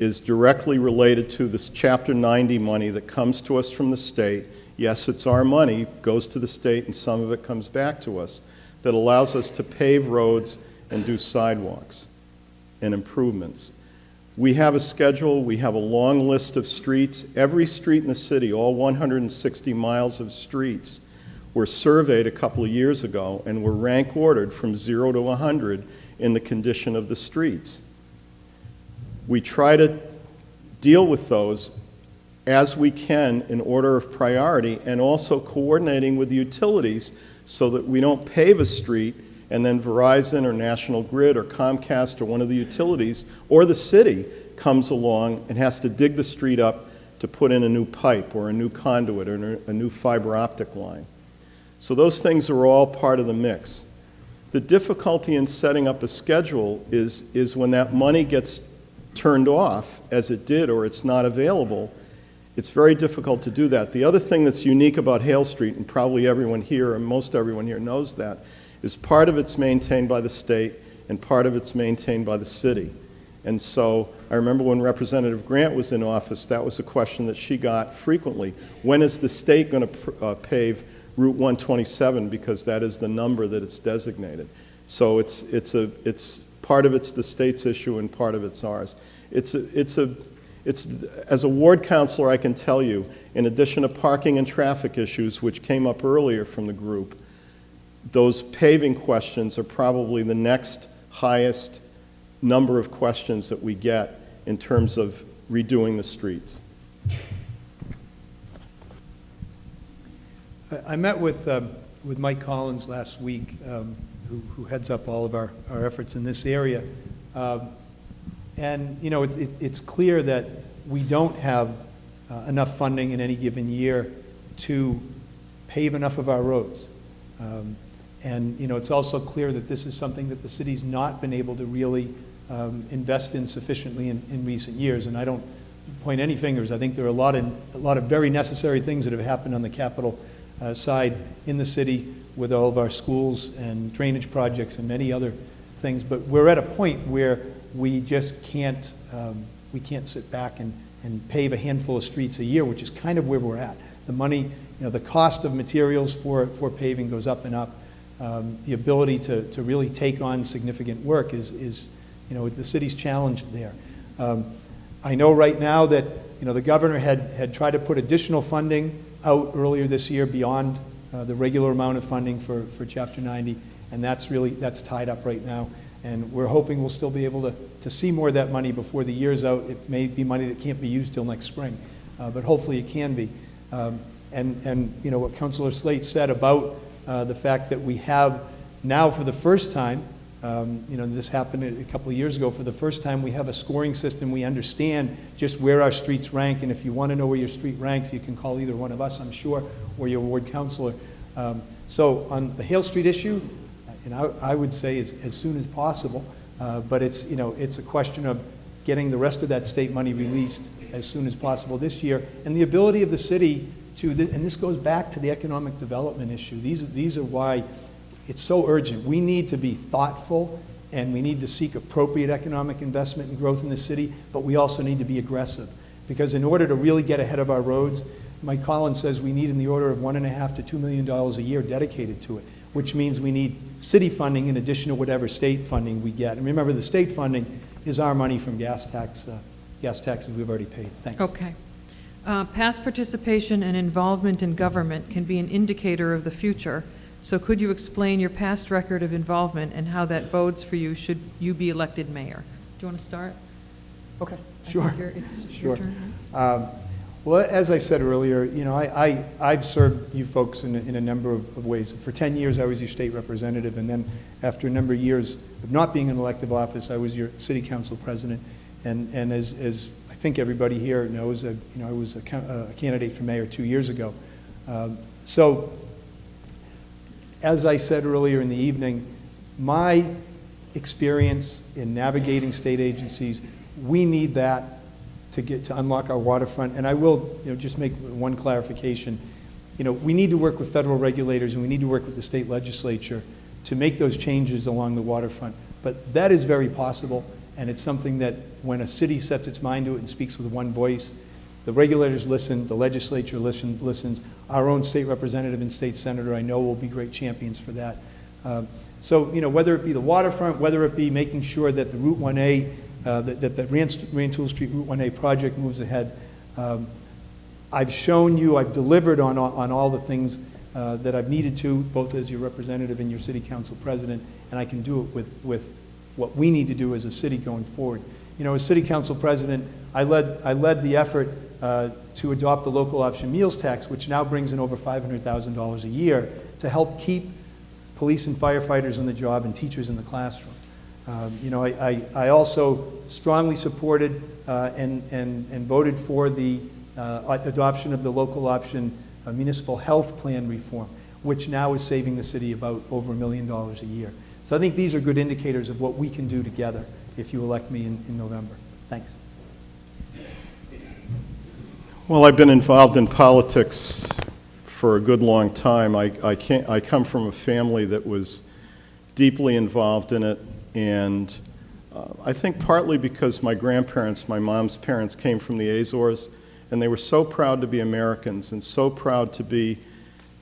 is directly related to this Chapter 90 money that comes to us from the state. Yes, it's our money, goes to the state, and some of it comes back to us, that allows us to pave roads and do sidewalks and improvements. We have a schedule, we have a long list of streets. Every street in the city, all 160 miles of streets, were surveyed a couple of years ago and were rank ordered from 0 to 100 in the condition of the streets. We try to deal with those as we can in order of priority, and also coordinating with the utilities so that we don't pave a street and then Verizon or National Grid or Comcast or one of the utilities or the city comes along and has to dig the street up to put in a new pipe or a new conduit or a new fiber optic line. So those things are all part of the mix. The difficulty in setting up a schedule is when that money gets turned off, as it did, or it's not available. It's very difficult to do that. The other thing that's unique about Hale Street, and probably everyone here, and most everyone here knows that, is part of it's maintained by the state and part of it's maintained by the city. And so I remember when Representative Grant was in office, that was a question that she got frequently. When is the state going to pave Route 127, because that is the number that it's designated. So it's part of it's the state's issue and part of it's ours. As a ward councilor, I can tell you, in addition to parking and traffic issues, which came up earlier from the group, those paving questions are probably the next highest number of questions that we get in terms of redoing the streets. I met with Mike Collins last week, who heads up all of our efforts in this area. And, you know, it's clear that we don't have enough funding in any given year to pave enough of our roads. And, you know, it's also clear that this is something that the city's not been able to really invest in sufficiently in recent years. And I don't point any fingers. I think there are a lot of very necessary things that have happened on the capital side in the city with all of our schools and drainage projects and many other things. But we're at a point where we just can't sit back and pave a handful of streets a year, which is kind of where we're at. The money, you know, the cost of materials for paving goes up and up. The ability to really take on significant work is, you know, the city's challenged there. I know right now that, you know, the governor had tried to put additional funding out earlier this year beyond the regular amount of funding for Chapter 90, and that's tied up right now. And we're hoping we'll still be able to see more of that money before the year's out. It may be money that can't be used till next spring, but hopefully it can be. And you know, what Councilor Slate said about the fact that we have now, for the first time, This happened a couple of years ago. For the first time, we have a scoring system. We understand just where our streets rank, and if you want to know where your street ranks, you can call either one of us, I'm sure, or your ward councilor. So on the Hale Street issue, I would say as soon as possible, but it's a question of getting the rest of that state money released as soon as possible this year, and the ability of the city to, and this goes back to the economic development issue. These are why it's so urgent. We need to be thoughtful, and we need to seek appropriate economic investment and growth in the city, but we also need to be aggressive. Because in order to really get ahead of our roads, Mike Collins says we need in the order of $1.5 to $2 million a year dedicated to it, which means we need city funding in addition to whatever state funding we get. And remember, the state funding is our money from gas taxes we've already paid. Thanks. Okay. Past participation and involvement in government can be an indicator of the future. So could you explain your past record of involvement and how that bodes for you should you be elected mayor? Do you want to start? Okay, sure. It's Sure. your turn. Well, as I said earlier, I've served you folks in a number of ways. For 10 years, I was your state representative, and then after a number of years of not being in elective office, I was your city council president. And as I think everybody here knows, I was a candidate for mayor 2 years ago. So, as I said earlier in the evening, my experience in navigating state agencies, we need that to unlock our waterfront. And I will just make one clarification. We need to work with federal regulators, and we need to work with the state legislature to make those changes along the waterfront. But that is very possible, and it's something that when a city sets its mind to it and speaks with one voice, the regulators listen, the legislature listens. Our own state representative and state senator, I know, will be great champions for that. So, whether it be the waterfront, whether it be making sure that the Route 1A, that the Rantoul Street Route 1A project moves ahead, I've shown you, I've delivered on all the things that I've needed to, both as your representative and your city council president, and I can do it with what we need to do as a city going forward. As city council president, I led the effort to adopt the local option meals tax, which now brings in over $500,000 a year to help keep police and firefighters on the job and teachers in the classroom. I also strongly supported and voted for the adoption of the local option municipal health plan reform, which now is saving the city about over $1 million a year. So I think these are good indicators of what we can do together if you elect me in November. Thanks. Well, I've been involved in politics for a good long time. I come from a family that was deeply involved in it, and I think partly because my grandparents, my mom's parents, came from the Azores, and they were so proud to be Americans and so proud to be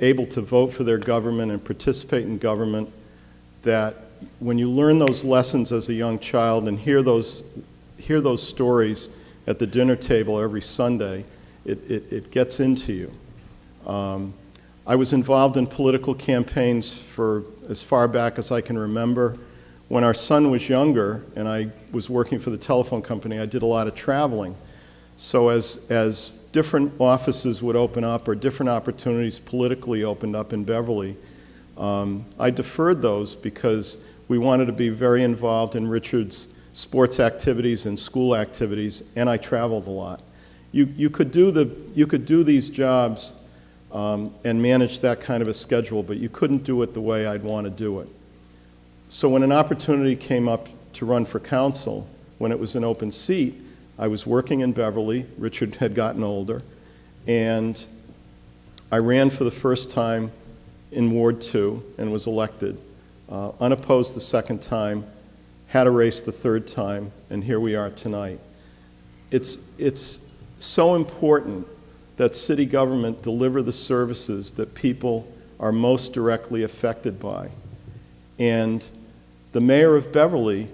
able to vote for their government and participate in government, that when you learn those lessons as a young child and hear those stories at the dinner table every Sunday, it gets into you. I was involved in political campaigns for as far back as I can remember. When our son was younger and I was working for the telephone company, I did a lot of traveling. So as different offices would open up or different opportunities politically opened up in Beverly, I deferred those because we wanted to be very involved in Richard's sports activities and school activities, and I traveled a lot. You could do these jobs and manage that kind of a schedule, but you couldn't do it the way I'd want to do it. So when an opportunity came up to run for council, when it was an open seat, I was working in Beverly. Richard had gotten older, and I ran for the first time in Ward 2 and was elected, unopposed the second time, had a race the third time, and here we are tonight. It's so important that city government deliver the services that people are most directly affected by. And the mayor of Beverly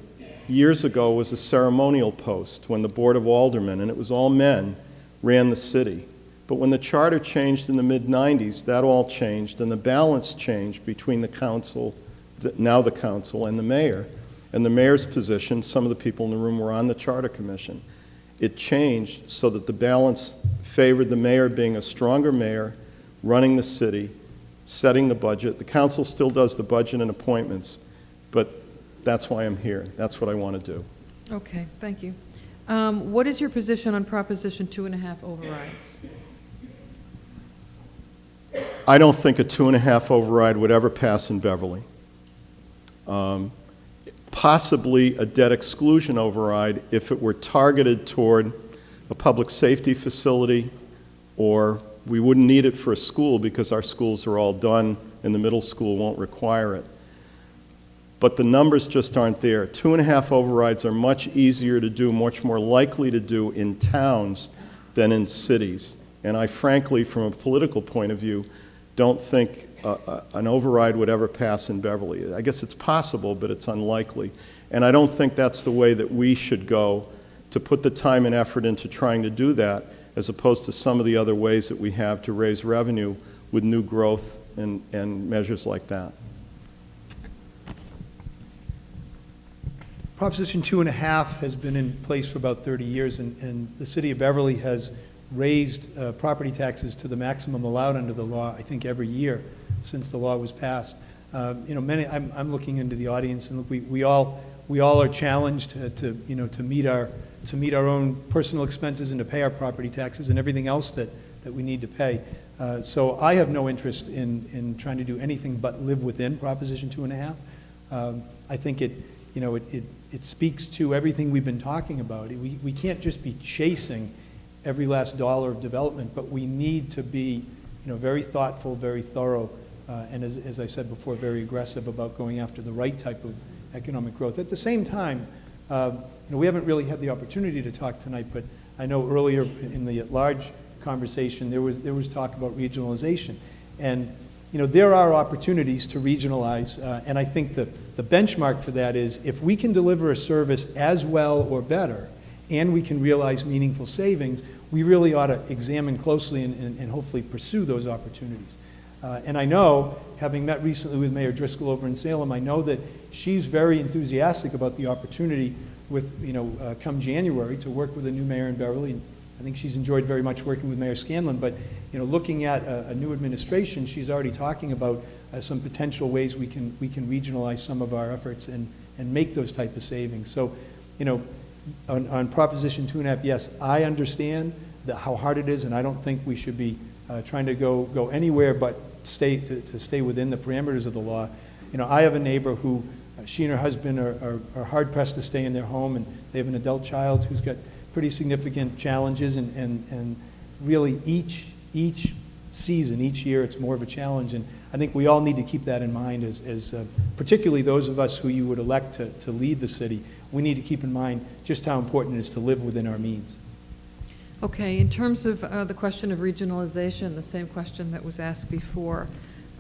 years ago was a ceremonial post when the Board of Aldermen, and it was all men, ran the city. But when the charter changed in the mid-90s, that all changed, and the balance changed between the council, now the council, and the mayor. And the mayor's position, some of the people in the room were on the charter commission. It changed so that the balance favored the mayor being a stronger mayor, running the city, setting the budget. The council still does the budget and appointments, but that's why I'm here. That's what I want to do. Okay, thank you. What is your position on Proposition 2.5 overrides? I don't think a 2.5 override would ever pass in Beverly. Possibly a debt exclusion override if it were targeted toward a public safety facility, or we wouldn't need it for a school because our schools are all done and the middle school won't require it. But the numbers just aren't there. 2.5 overrides are much easier to do, much more likely to do in towns than in cities. And I frankly, from a political point of view, don't think an override would ever pass in Beverly. I guess it's possible, but it's unlikely. And I don't think that's the way that we should go, to put the time and effort into trying to do that, as opposed to some of the other ways that we have to raise revenue with new growth and measures like that. Proposition 2.5 has been in place for about 30 years, and the city of Beverly has raised property taxes to the maximum allowed under the law, I think, every year since the law was passed. I'm looking into the audience, and we all are challenged to meet our own personal expenses and to pay our property taxes and everything else that we need to pay. So I have no interest in trying to do anything but live within Proposition 2.5. I think it speaks to everything we've been talking about. We can't just be chasing every last dollar of development, but we need to be very thoughtful, very thorough, and as I said before, very aggressive about going after the right type of economic growth. At the same time, we haven't really had the opportunity to talk tonight, but I know earlier in the at-large conversation there was talk about regionalization. And there are opportunities to regionalize, and I think the benchmark for that is if we can deliver a service as well or better, and we can realize meaningful savings, we really ought to examine closely and hopefully pursue those opportunities. And I know, having met recently with Mayor Driscoll over in Salem, I know that she's very enthusiastic about the opportunity with, come January, to work with a new mayor in Beverly. And I think she's enjoyed very much working with Mayor Scanlon, but looking at a new administration, she's already talking about some potential ways we can regionalize some of our efforts and make those type of savings. So, on Proposition 2.5, yes, I understand how hard it is, and I don't think we should be trying to go anywhere but to stay within the parameters of the law. I have a neighbor who, she and her husband are hard-pressed to stay in their home, and they have an adult child who's got pretty significant challenges, and really each season, each year, it's more of a challenge. And I think we all need to keep that in mind, as particularly those of us who you would elect to lead the city. We need to keep in mind just how important it is to live within our means. Okay, in terms of the question of regionalization, the same question that was asked before,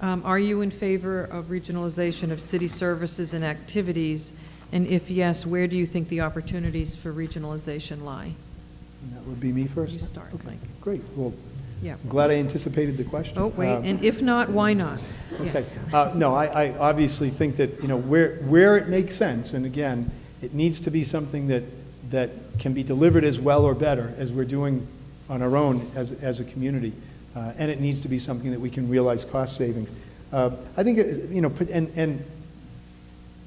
are you in favor of regionalization of city services and activities? And if yes, where do you think the opportunities for regionalization lie? And that would be me first? You start, Okay, Mike. great. Well, Yeah. I'm glad I anticipated the question. Oh, wait, and if not, why not? Okay. Yes. No, I obviously think that, where it makes sense, and again, it needs to be something that can be delivered as well or better as we're doing on our own as a community, and it needs to be something that we can realize cost savings. I think, and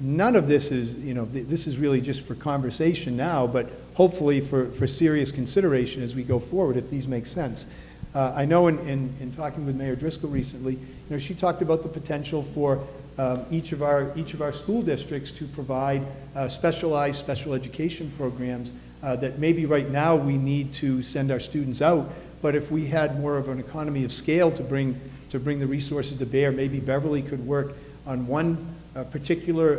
none of this is, this is really just for conversation now, but hopefully for serious consideration as we go forward, if these make sense. I know in talking with Mayor Driscoll recently, she talked about the potential for each of our school districts to provide specialized special education programs that maybe right now we need to send our students out, but if we had more of an economy of scale to bring the resources to bear, maybe Beverly could work on one particular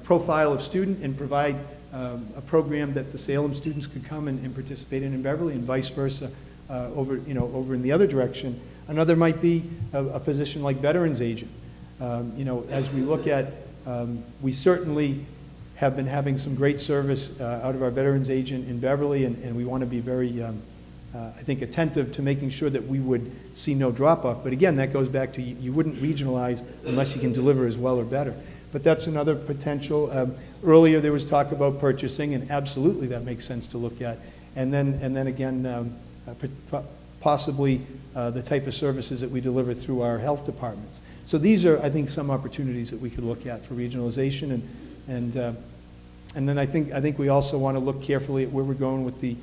profile of student and provide a program that the Salem students could come and participate in Beverly, and vice versa over in the other direction. Another might be a position like veterans agent. As we look at, we certainly have been having some great service out of our veterans agent in Beverly, and we want to be very, I think, attentive to making sure that we would see no drop-off. But again, that goes back to you wouldn't regionalize unless you can deliver as well or better. But that's another potential. Earlier there was talk about purchasing, and absolutely that makes sense to look at. And then again, possibly the type of services that we deliver through our health departments. So these are, I think, some opportunities that we could look at for regionalization, and then I think we also want to look carefully at where we're going with the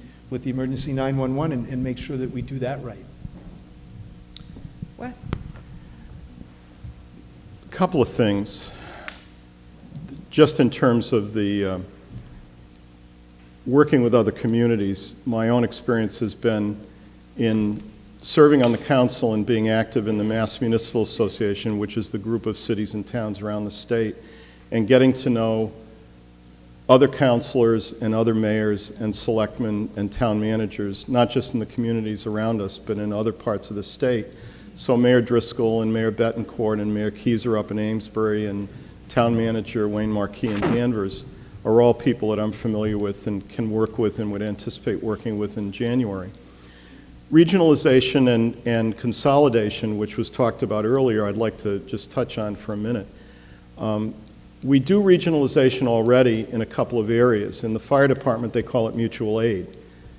emergency 911 and make sure that we do that right. Wes? A couple of things, just in terms of the working with other communities. My own experience has been in serving on the council and being active in the Mass Municipal Association, which is the group of cities and towns around the state, and getting to know other councilors and other mayors and selectmen and town managers, not just in the communities around us, but in other parts of the state. So Mayor Driscoll and Mayor Betancourt and Mayor Keyser up in Amesbury and Town Manager Wayne Marquis in Danvers are all people that I'm familiar with and can work with and would anticipate working with in January. Regionalization and consolidation, which was talked about earlier, I'd like to just touch on for a minute. We do regionalization already in a couple of areas. In the fire department, they call it mutual aid.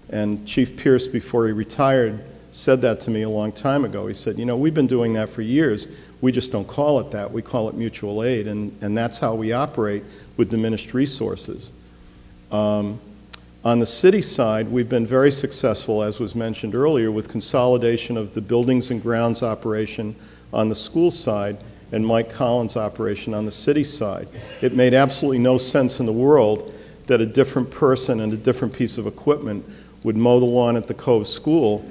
And Chief Pierce, before he retired, said that to me a long time ago. He said, you know, we've been doing that for years. We just don't call it that. We call it mutual aid, and that's how we operate with diminished resources. On the city side, we've been very successful, as was mentioned earlier, with consolidation of the buildings and grounds operation on the school side and Mike Collins' operation on the city side. It made absolutely no sense in the world that a different person and a different piece of equipment would mow the lawn at the Cove School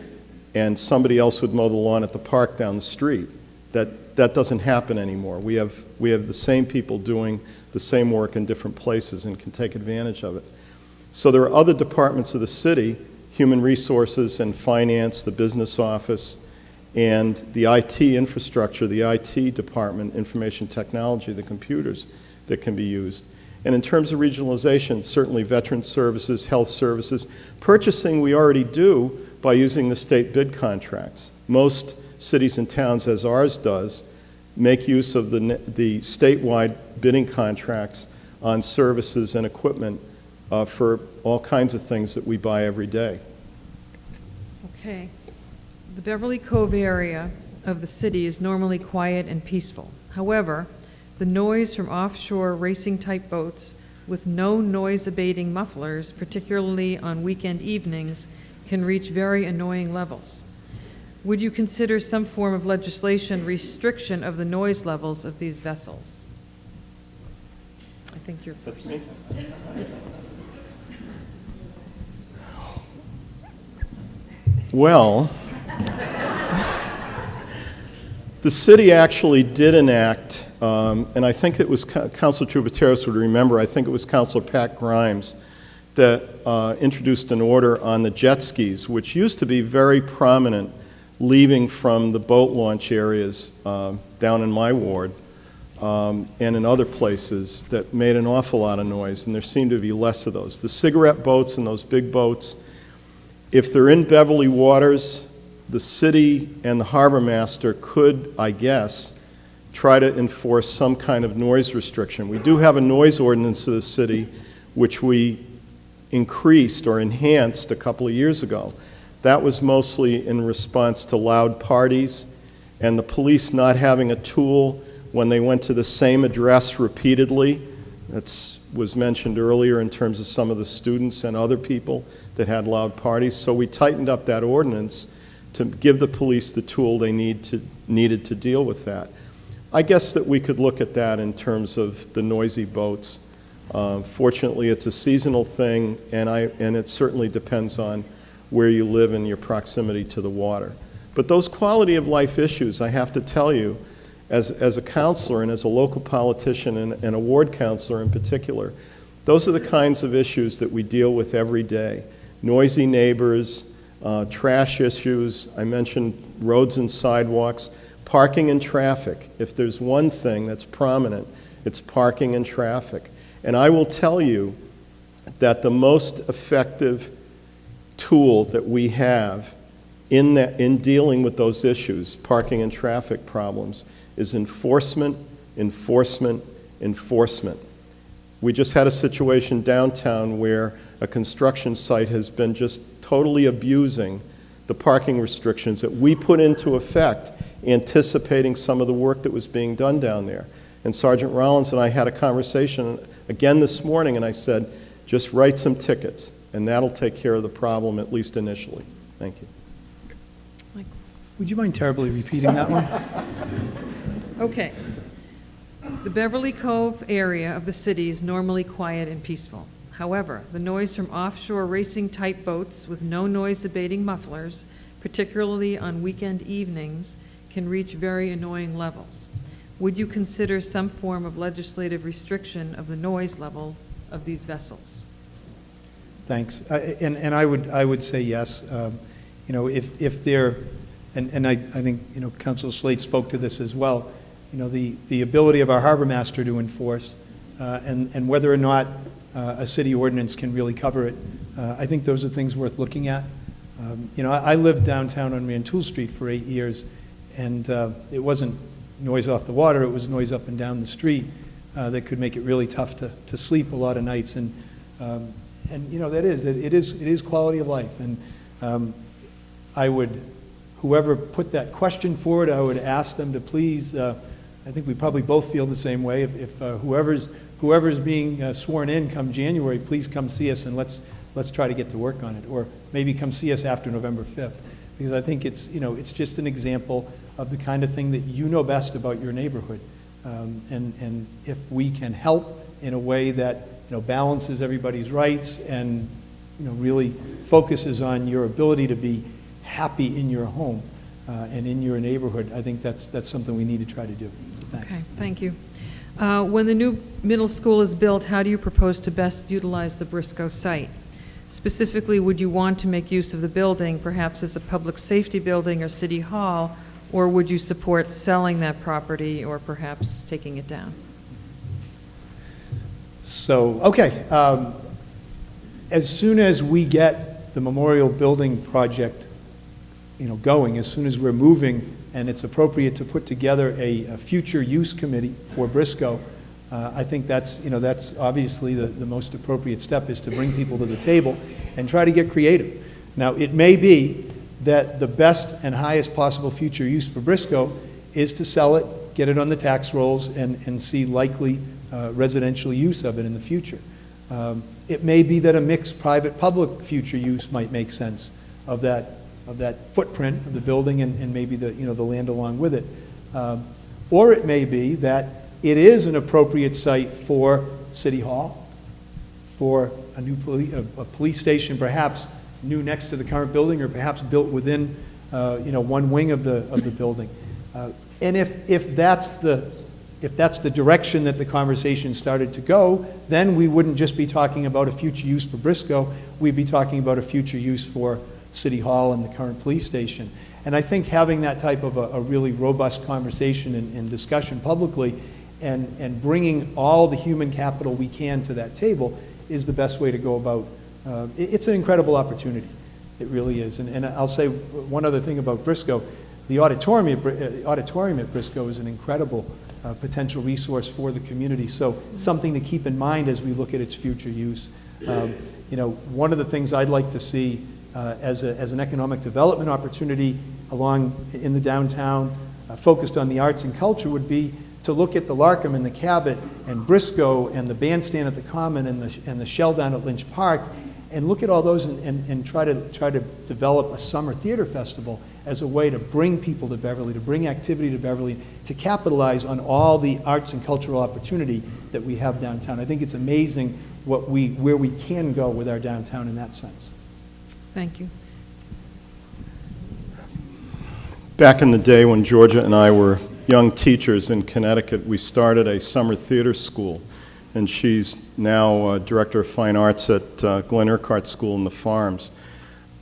and somebody else would mow the lawn at the park down the street. That doesn't happen anymore. We have the same people doing the same work in different places and can take advantage of it. So there are other departments of the city, human resources and finance, the business office, and the IT infrastructure, the IT department, information technology, the computers that can be used. And in terms of regionalization, certainly veteran services, health services, purchasing we already do by using the state bid contracts. Most cities and towns, as ours does, make use of the statewide bidding contracts on services and equipment for all kinds of things that we buy every day. Okay. The Beverly Cove area of the city is normally quiet and peaceful. However, the noise from offshore racing-type boats with no noise-abating mufflers, particularly on weekend evenings, can reach very annoying levels. Would you consider some form of legislation restriction of the noise levels of these vessels? I think you're first. That's me. Well, the city actually did enact, and I think it was Councilor Troubateros would remember, I think it was Councilor Pat Grimes that introduced an order on the jet skis, which used to be very prominent leaving from the boat launch areas down in my ward and in other places that made an awful lot of noise, and there seemed to be less of those. The cigarette boats and those big boats, if they're in Beverly waters, the city and the harbor master could, I guess, try to enforce some kind of noise restriction. We do have a noise ordinance of the city, which we increased or enhanced a couple of years ago. That was mostly in response to loud parties and the police not having a tool when they went to the same address repeatedly. That was mentioned earlier in terms of some of the students and other people that had loud parties. So we tightened up that ordinance to give the police the tool they needed to deal with that. I guess that we could look at that in terms of the noisy boats. Fortunately, it's a seasonal thing, and it certainly depends on where you live and your proximity to the water. But those quality of life issues, I have to tell you, as a counselor and as a local politician and a ward counselor in particular, those are the kinds of issues that we deal with every day. Noisy neighbors, trash issues, I mentioned roads and sidewalks, parking and traffic. If there's one thing that's prominent, it's parking and traffic. And I will tell you that the most effective tool that we have in dealing with those issues, parking and traffic problems, is enforcement, enforcement, enforcement. We just had a situation downtown where a construction site has been just totally abusing the parking restrictions that we put into effect anticipating some of the work that was being done down there. And Sergeant Rollins and I had a conversation again this morning, and I said, just write some tickets, and that'll take care of the problem, at least initially. Thank you. Would you mind terribly repeating that one? Okay. The Beverly Cove area of the city is normally quiet and peaceful. However, the noise from offshore racing-type boats with no noise-abating mufflers, particularly on weekend evenings, can reach very annoying levels. Would you consider some form of legislative restriction of the noise level of these vessels? Thanks. And I would say yes. You know, if they're, and I think, you know, Councilor Slade spoke to this as well, you know, the ability of our harbor master to enforce and whether or not a city ordinance can really cover it, I think those are things worth looking at. You know, I lived downtown on Rantoul Street for 8 years, and it wasn't noise off the water, it was noise up and down the street that could make it really tough to sleep a lot of nights. And you know, it is quality of life. And I would, whoever put that question forward, I would ask them to please, I think we probably both feel the same way. If whoever's being sworn in come January, please come see us and let's try to get to work on it. Or maybe come see us after November 5th. Because I think it's, you know, it's just an example of the kind of thing that you know best about your neighborhood. And if we can help in a way that, you know, balances everybody's rights and, you know, really focuses on your ability to be happy in your home and in your neighborhood, I think that's something we need to try to do. So thanks. Okay, thank you. When the new middle school is built, how do you propose to best utilize the Briscoe site? Specifically, would you want to make use of the building, perhaps as a public safety building or city hall, or would you support selling that property or perhaps taking it down? So, okay. As soon as we get the memorial building project, you know, going, as soon as we're moving and it's appropriate to put together a future use committee for Briscoe, I think that's, you know, that's obviously the most appropriate step, is to bring people to the table and try to get creative. Now, it may be that the best and highest possible future use for Briscoe is to sell it, get it on the tax rolls, and see likely residential use of it in the future. It may be that a mixed private-public future use might make sense of that footprint of the building and maybe the, you know, the land along with it. Or it may be that it is an appropriate site for City Hall, for a new police station, perhaps new next to the current building, or perhaps built within, you know, one wing of the building. And if that's the direction that the conversation started to go, then we wouldn't just be talking about a future use for Briscoe, we'd be talking about a future use for City Hall and the current police station. And I think having that type of a really robust conversation and discussion publicly and bringing all the human capital we can to that table is the best way to go about. It's an incredible opportunity. It really is. And I'll say one other thing about Briscoe. The auditorium at Briscoe is an incredible potential resource for the community. So something to keep in mind as we look at its future use. You know, one of the things I'd like to see as an economic development opportunity in the downtown, focused on the arts and culture, would be to look at the Larkham and the Cabot and Briscoe and the bandstand at the Common and the Shell down at Lynch Park, and look at all those and try to develop a summer theater festival as a way to bring people to Beverly, to bring activity to Beverly, to capitalize on all the arts and cultural opportunity that we have downtown. I think it's amazing where we can go with our downtown in that sense. Thank you. Back in the day when Georgia and I were young teachers in Connecticut, we started a summer theater school, and she's now Director of Fine Arts at Glen Urquhart School in the Farms.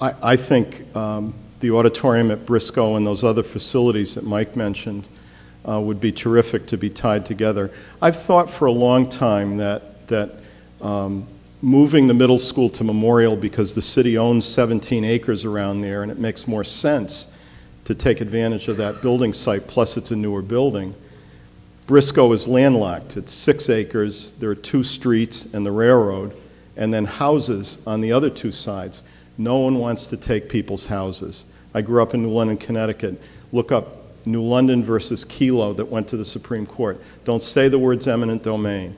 I think the auditorium at Briscoe and those other facilities that Mike mentioned would be terrific to be tied together. I've thought for a long time that moving the middle school to Memorial, because the city owns 17 acres around there and it makes more sense to take advantage of that building site, plus it's a newer building. Briscoe is landlocked. It's 6 acres. There are 2 streets and the railroad, and then houses on the other 2 sides. No one wants to take people's houses. I grew up in New London, Connecticut. Look up New London versus Kelo that went to the Supreme Court. Don't say the words eminent domain.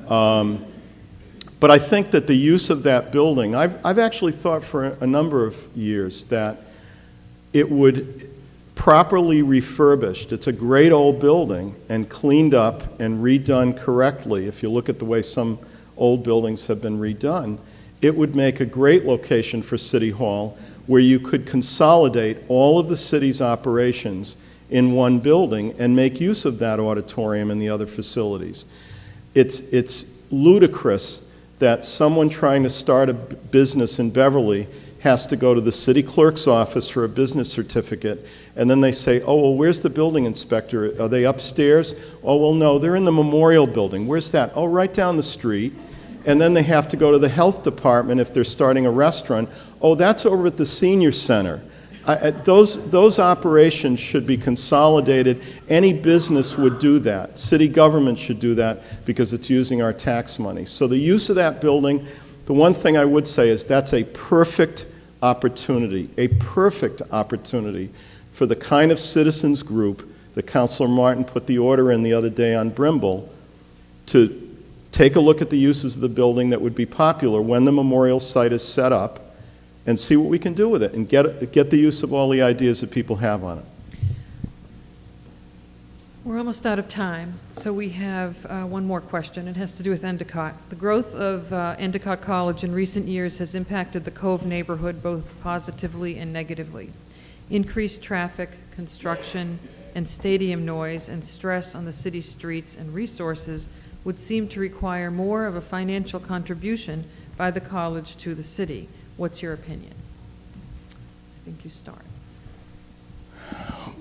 But I think that the use of that building, I've actually thought for a number of years that it would, properly refurbished, it's a great old building, and cleaned up and redone correctly, if you look at the way some old buildings have been redone, it would make a great location for City Hall where you could consolidate all of the city's operations in one building and make use of that auditorium and the other facilities. It's ludicrous that someone trying to start a business in Beverly has to go to the city clerk's office for a business certificate, and then they say, oh, well, where's the building inspector? Are they upstairs? Oh, well, no, they're in the Memorial Building. Where's that? Oh, right down the street. And then they have to go to the health department if they're starting a restaurant. Oh, that's over at the senior center. Those operations should be consolidated. Any business would do that. City government should do that because it's using our tax money. So the use of that building, the one thing I would say is that's a perfect opportunity for the kind of citizens group that Councilor Martin put the order in the other day on Brimble to take a look at the uses of the building that would be popular when the memorial site is set up and see what we can do with it and get the use of all the ideas that people have on it. We're almost out of time, so we have one more question. It has to do with Endicott. The growth of Endicott College in recent years has impacted the Cove neighborhood both positively and negatively. Increased traffic, construction, and stadium noise and stress on the city's streets and resources would seem to require more of a financial contribution by the college to the city. What's your opinion? I think you start.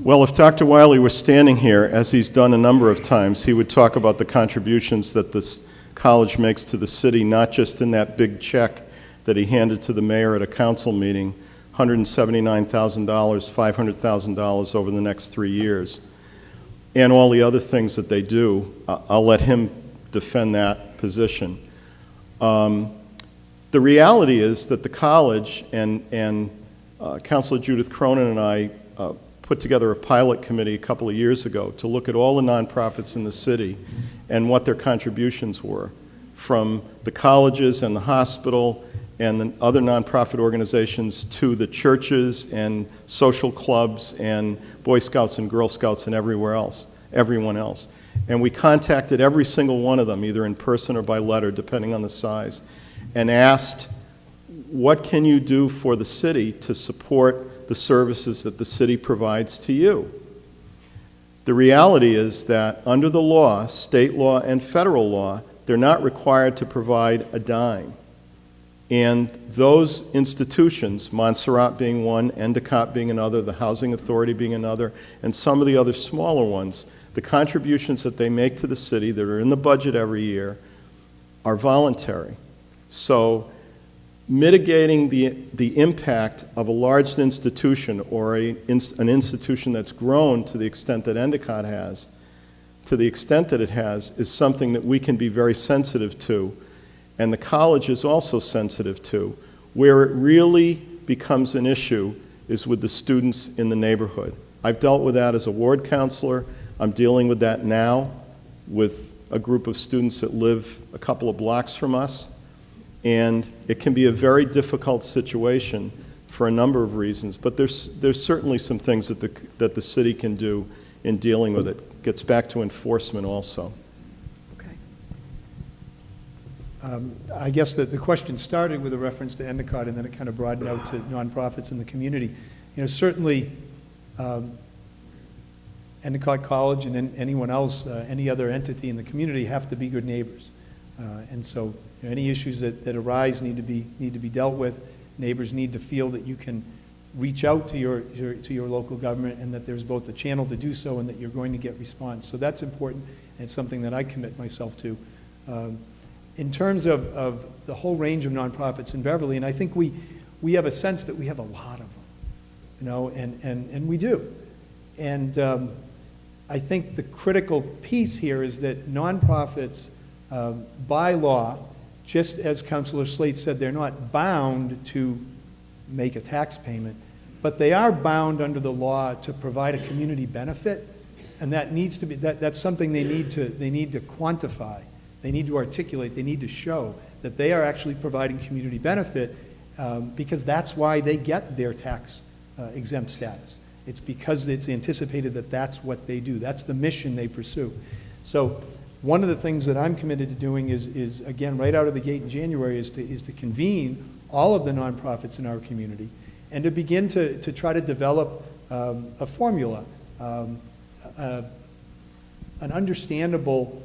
Well, if Dr. Wiley were standing here, as he's done a number of times, he would talk about the contributions that this college makes to the city, not just in that big check that he handed to the mayor at a council meeting, $179,000, $500,000 over the next 3 years, and all the other things that they do. I'll let him defend that position. The reality is that the college and Councilor Judith Cronin and I put together a pilot committee a couple of years ago to look at all the nonprofits in the city and what their contributions were, from the colleges and the hospital and the other nonprofit organizations to the churches and social clubs and Boy Scouts and Girl Scouts and everyone else. And we contacted every single one of them, either in person or by letter, depending on the size, and asked, what can you do for the city to support the services that the city provides to you? The reality is that under the law, state law and federal law, they're not required to provide a dime. And those institutions, Montserrat being one, Endicott being another, the Housing Authority being another, and some of the other smaller ones, the contributions that they make to the city that are in the budget every year are voluntary. So mitigating the impact of a large institution or an institution that's grown to the extent that Endicott has, to the extent that it has, is something that we can be very sensitive to, and the college is also sensitive to. Where it really becomes an issue is with the students in the neighborhood. I've dealt with that as a ward counselor. I'm dealing with that now with a group of students that live a couple of blocks from us. And it can be a very difficult situation for a number of reasons, but there's certainly some things that the city can do in dealing with it. Gets back to enforcement also. Okay. I guess that the question started with a reference to Endicott, and then it kind of broadened out to nonprofits in the community. You know, certainly Endicott College and anyone else, any other entity in the community have to be good neighbors. And so any issues that arise need to be dealt with. Neighbors need to feel that you can reach out to your local government, and that there's both a channel to do so and that you're going to get response. So that's important, and it's something that I commit myself to. In terms of the whole range of nonprofits in Beverly, and I think we have a sense that we have a lot of them, you know, and we do. And I think the critical piece here is that nonprofits, by law, just as Councilor Slate said, they're not bound to make a tax payment, but they are bound under the law to provide a community benefit, and that needs to be, that's something they need to quantify, they need to articulate, they need to show that they are actually providing community benefit, because that's why they get their tax exempt status. It's because it's anticipated that that's what they do. That's the mission they pursue. So one of the things that I'm committed to doing is again, right out of the gate in January, is to convene all of the nonprofits in our community and to begin to try to develop a formula, an understandable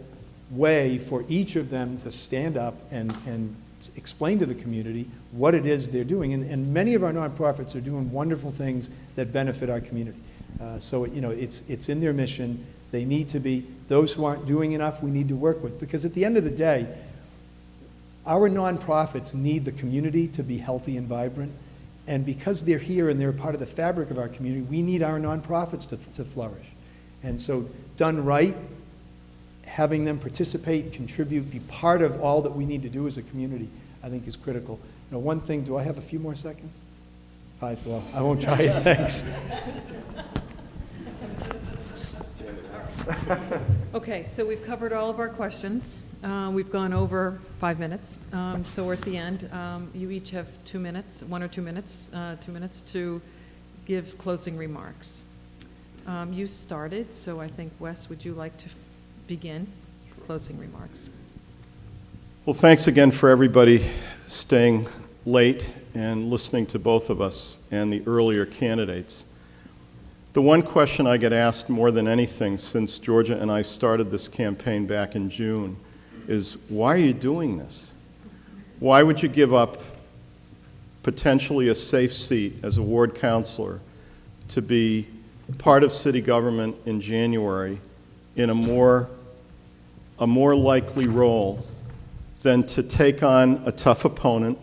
way for each of them to stand up and explain to the community what it is they're doing. And many of our nonprofits are doing wonderful things that benefit our community. So, you know, it's in their mission. They need to be, those who aren't doing enough, we need to work with. Because at the end of the day, our nonprofits need the community to be healthy and vibrant. And because they're here and they're part of the fabric of our community, we need our nonprofits to flourish. And so, done right, having them participate, contribute, be part of all that we need to do as a community, I think is critical. You know, one thing, do I have a few more seconds? 5, well, I won't try it, thanks. Okay, so we've covered all of our questions. We've gone over 5 minutes, so we're at the end. You each have 2 minutes, 1 or 2 minutes, 2 minutes to give closing remarks. You started, so I think, Wes, would you like to begin closing remarks? Well, thanks again for everybody staying late and listening to both of us and the earlier candidates. The one question I get asked more than anything since Georgia and I started this campaign back in June is, why are you doing this? Why would you give up potentially a safe seat as a ward councilor to be part of city government in January in a more likely role than to take on a tough opponent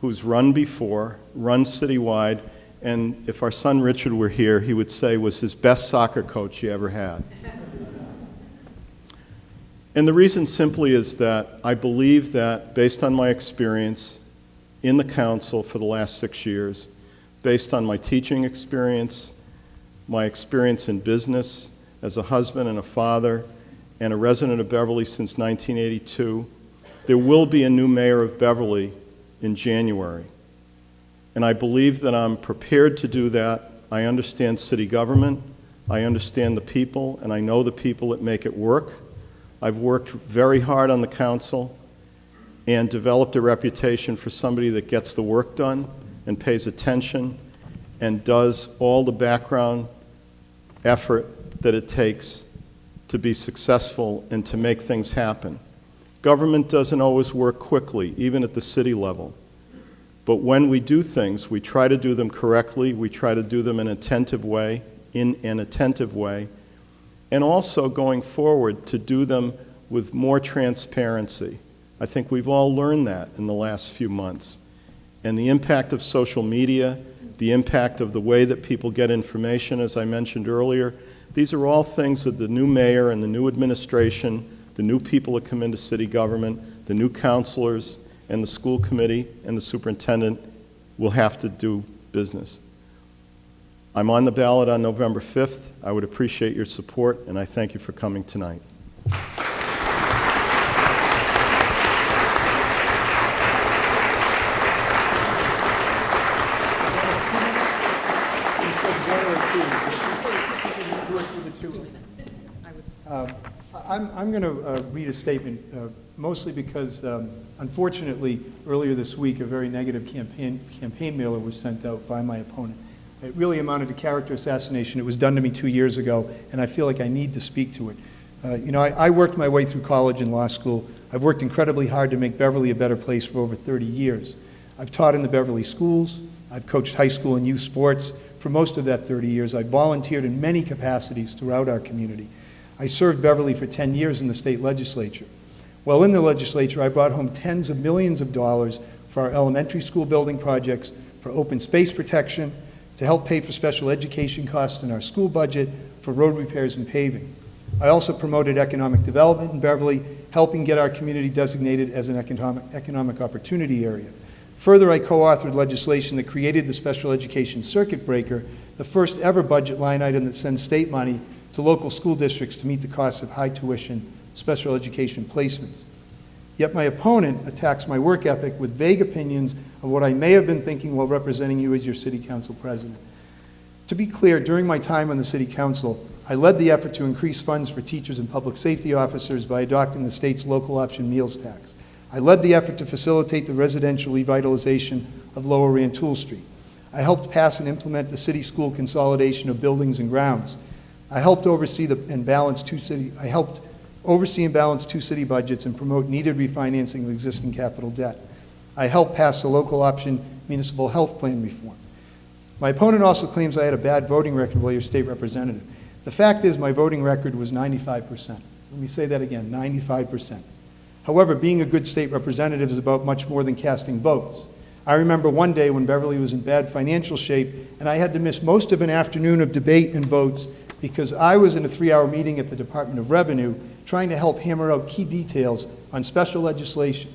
who's run before, run citywide, and if our son Richard were here, he would say was his best soccer coach he ever had. And the reason simply is that I believe that, based on my experience in the council for the last 6 years, based on my teaching experience, my experience in business as a husband and a father, and a resident of Beverly since 1982, there will be a new mayor of Beverly in January. And I believe that I'm prepared to do that. I understand city government, I understand the people, and I know the people that make it work. I've worked very hard on the council and developed a reputation for somebody that gets the work done and pays attention and does all the background effort that it takes to be successful and to make things happen. Government doesn't always work quickly, even at the city level. But when we do things, we try to do them correctly, we try to do them in an attentive way, and also going forward to do them with more transparency. I think we've all learned that in the last few months. And the impact of social media, the impact of the way that people get information, as I mentioned earlier, these are all things that the new mayor and the new administration, the new people that come into city government, the new councilors, and the school committee and the superintendent will have to do business. I'm on the ballot on November 5th. I would appreciate your support, and I thank you for coming tonight. I'm going to read a statement, mostly because, unfortunately, earlier this week, a very negative campaign mailer was sent out by my opponent. It really amounted to character assassination. It was done to me 2 years ago, and I feel like I need to speak to it. You know, I worked my way through college and law school. I've worked incredibly hard to make Beverly a better place for over 30 years. I've taught in the Beverly schools. I've coached high school and youth sports. For most of that 30 years, I've volunteered in many capacities throughout our community. I served Beverly for 10 years in the state legislature. While in the legislature, I brought home tens of millions of dollars for our elementary school building projects, for open space protection, to help pay for special education costs in our school budget, for road repairs and paving. I also promoted economic development in Beverly, helping get our community designated as an economic opportunity area. Further, I co-authored legislation that created the Special Education Circuit Breaker, the first ever budget line item that sends state money to local school districts to meet the costs of high tuition special education placements. Yet my opponent attacks my work ethic with vague opinions of what I may have been thinking while representing you as your City Council President. To be clear, during my time on the City Council, I led the effort to increase funds for teachers and public safety officers by adopting the state's local option meals tax. I led the effort to facilitate the residential revitalization of Lower Rantoul Street. I helped pass and implement the city school consolidation of buildings and grounds. I helped oversee and balance two city budgets and promote needed refinancing of existing capital debt. I helped pass the local option municipal health plan reform. My opponent also claims I had a bad voting record while your state representative. The fact is my voting record was 95%. Let me say that again, 95%. However, being a good state representative is about much more than casting votes. I remember one day when Beverly was in bad financial shape and I had to miss most of an afternoon of debate and votes because I was in a 3-hour meeting at the Department of Revenue trying to help hammer out key details on special legislation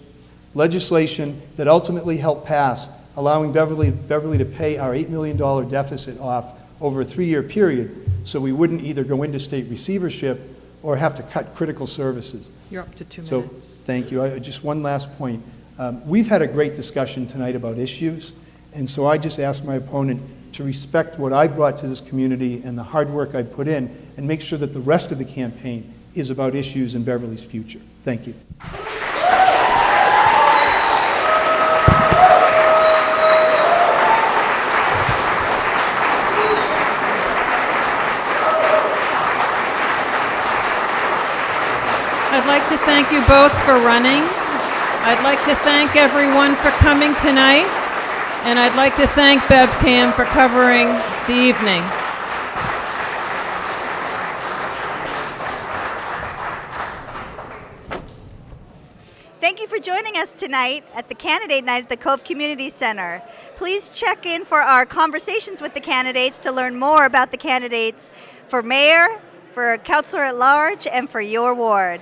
that ultimately helped pass, allowing Beverly to pay our $8 million deficit off over a 3-year period so we wouldn't either go into state receivership or have to cut critical services. You're up to 2 So, minutes. thank you. Just one last point. We've had a great discussion tonight about issues, and so I just ask my opponent to respect what I brought to this community and the hard work I put in, and make sure that the rest of the campaign is about issues in Beverly's future. Thank you. I'd like to thank you both for running. I'd like to thank everyone for coming tonight. And I'd like to thank BevCam for covering the evening. Thank you for joining us tonight at the Candidate Night at the Cove Community Center. Please check in for our conversations with the candidates to learn more about the candidates for mayor, for councilor at large, and for your ward.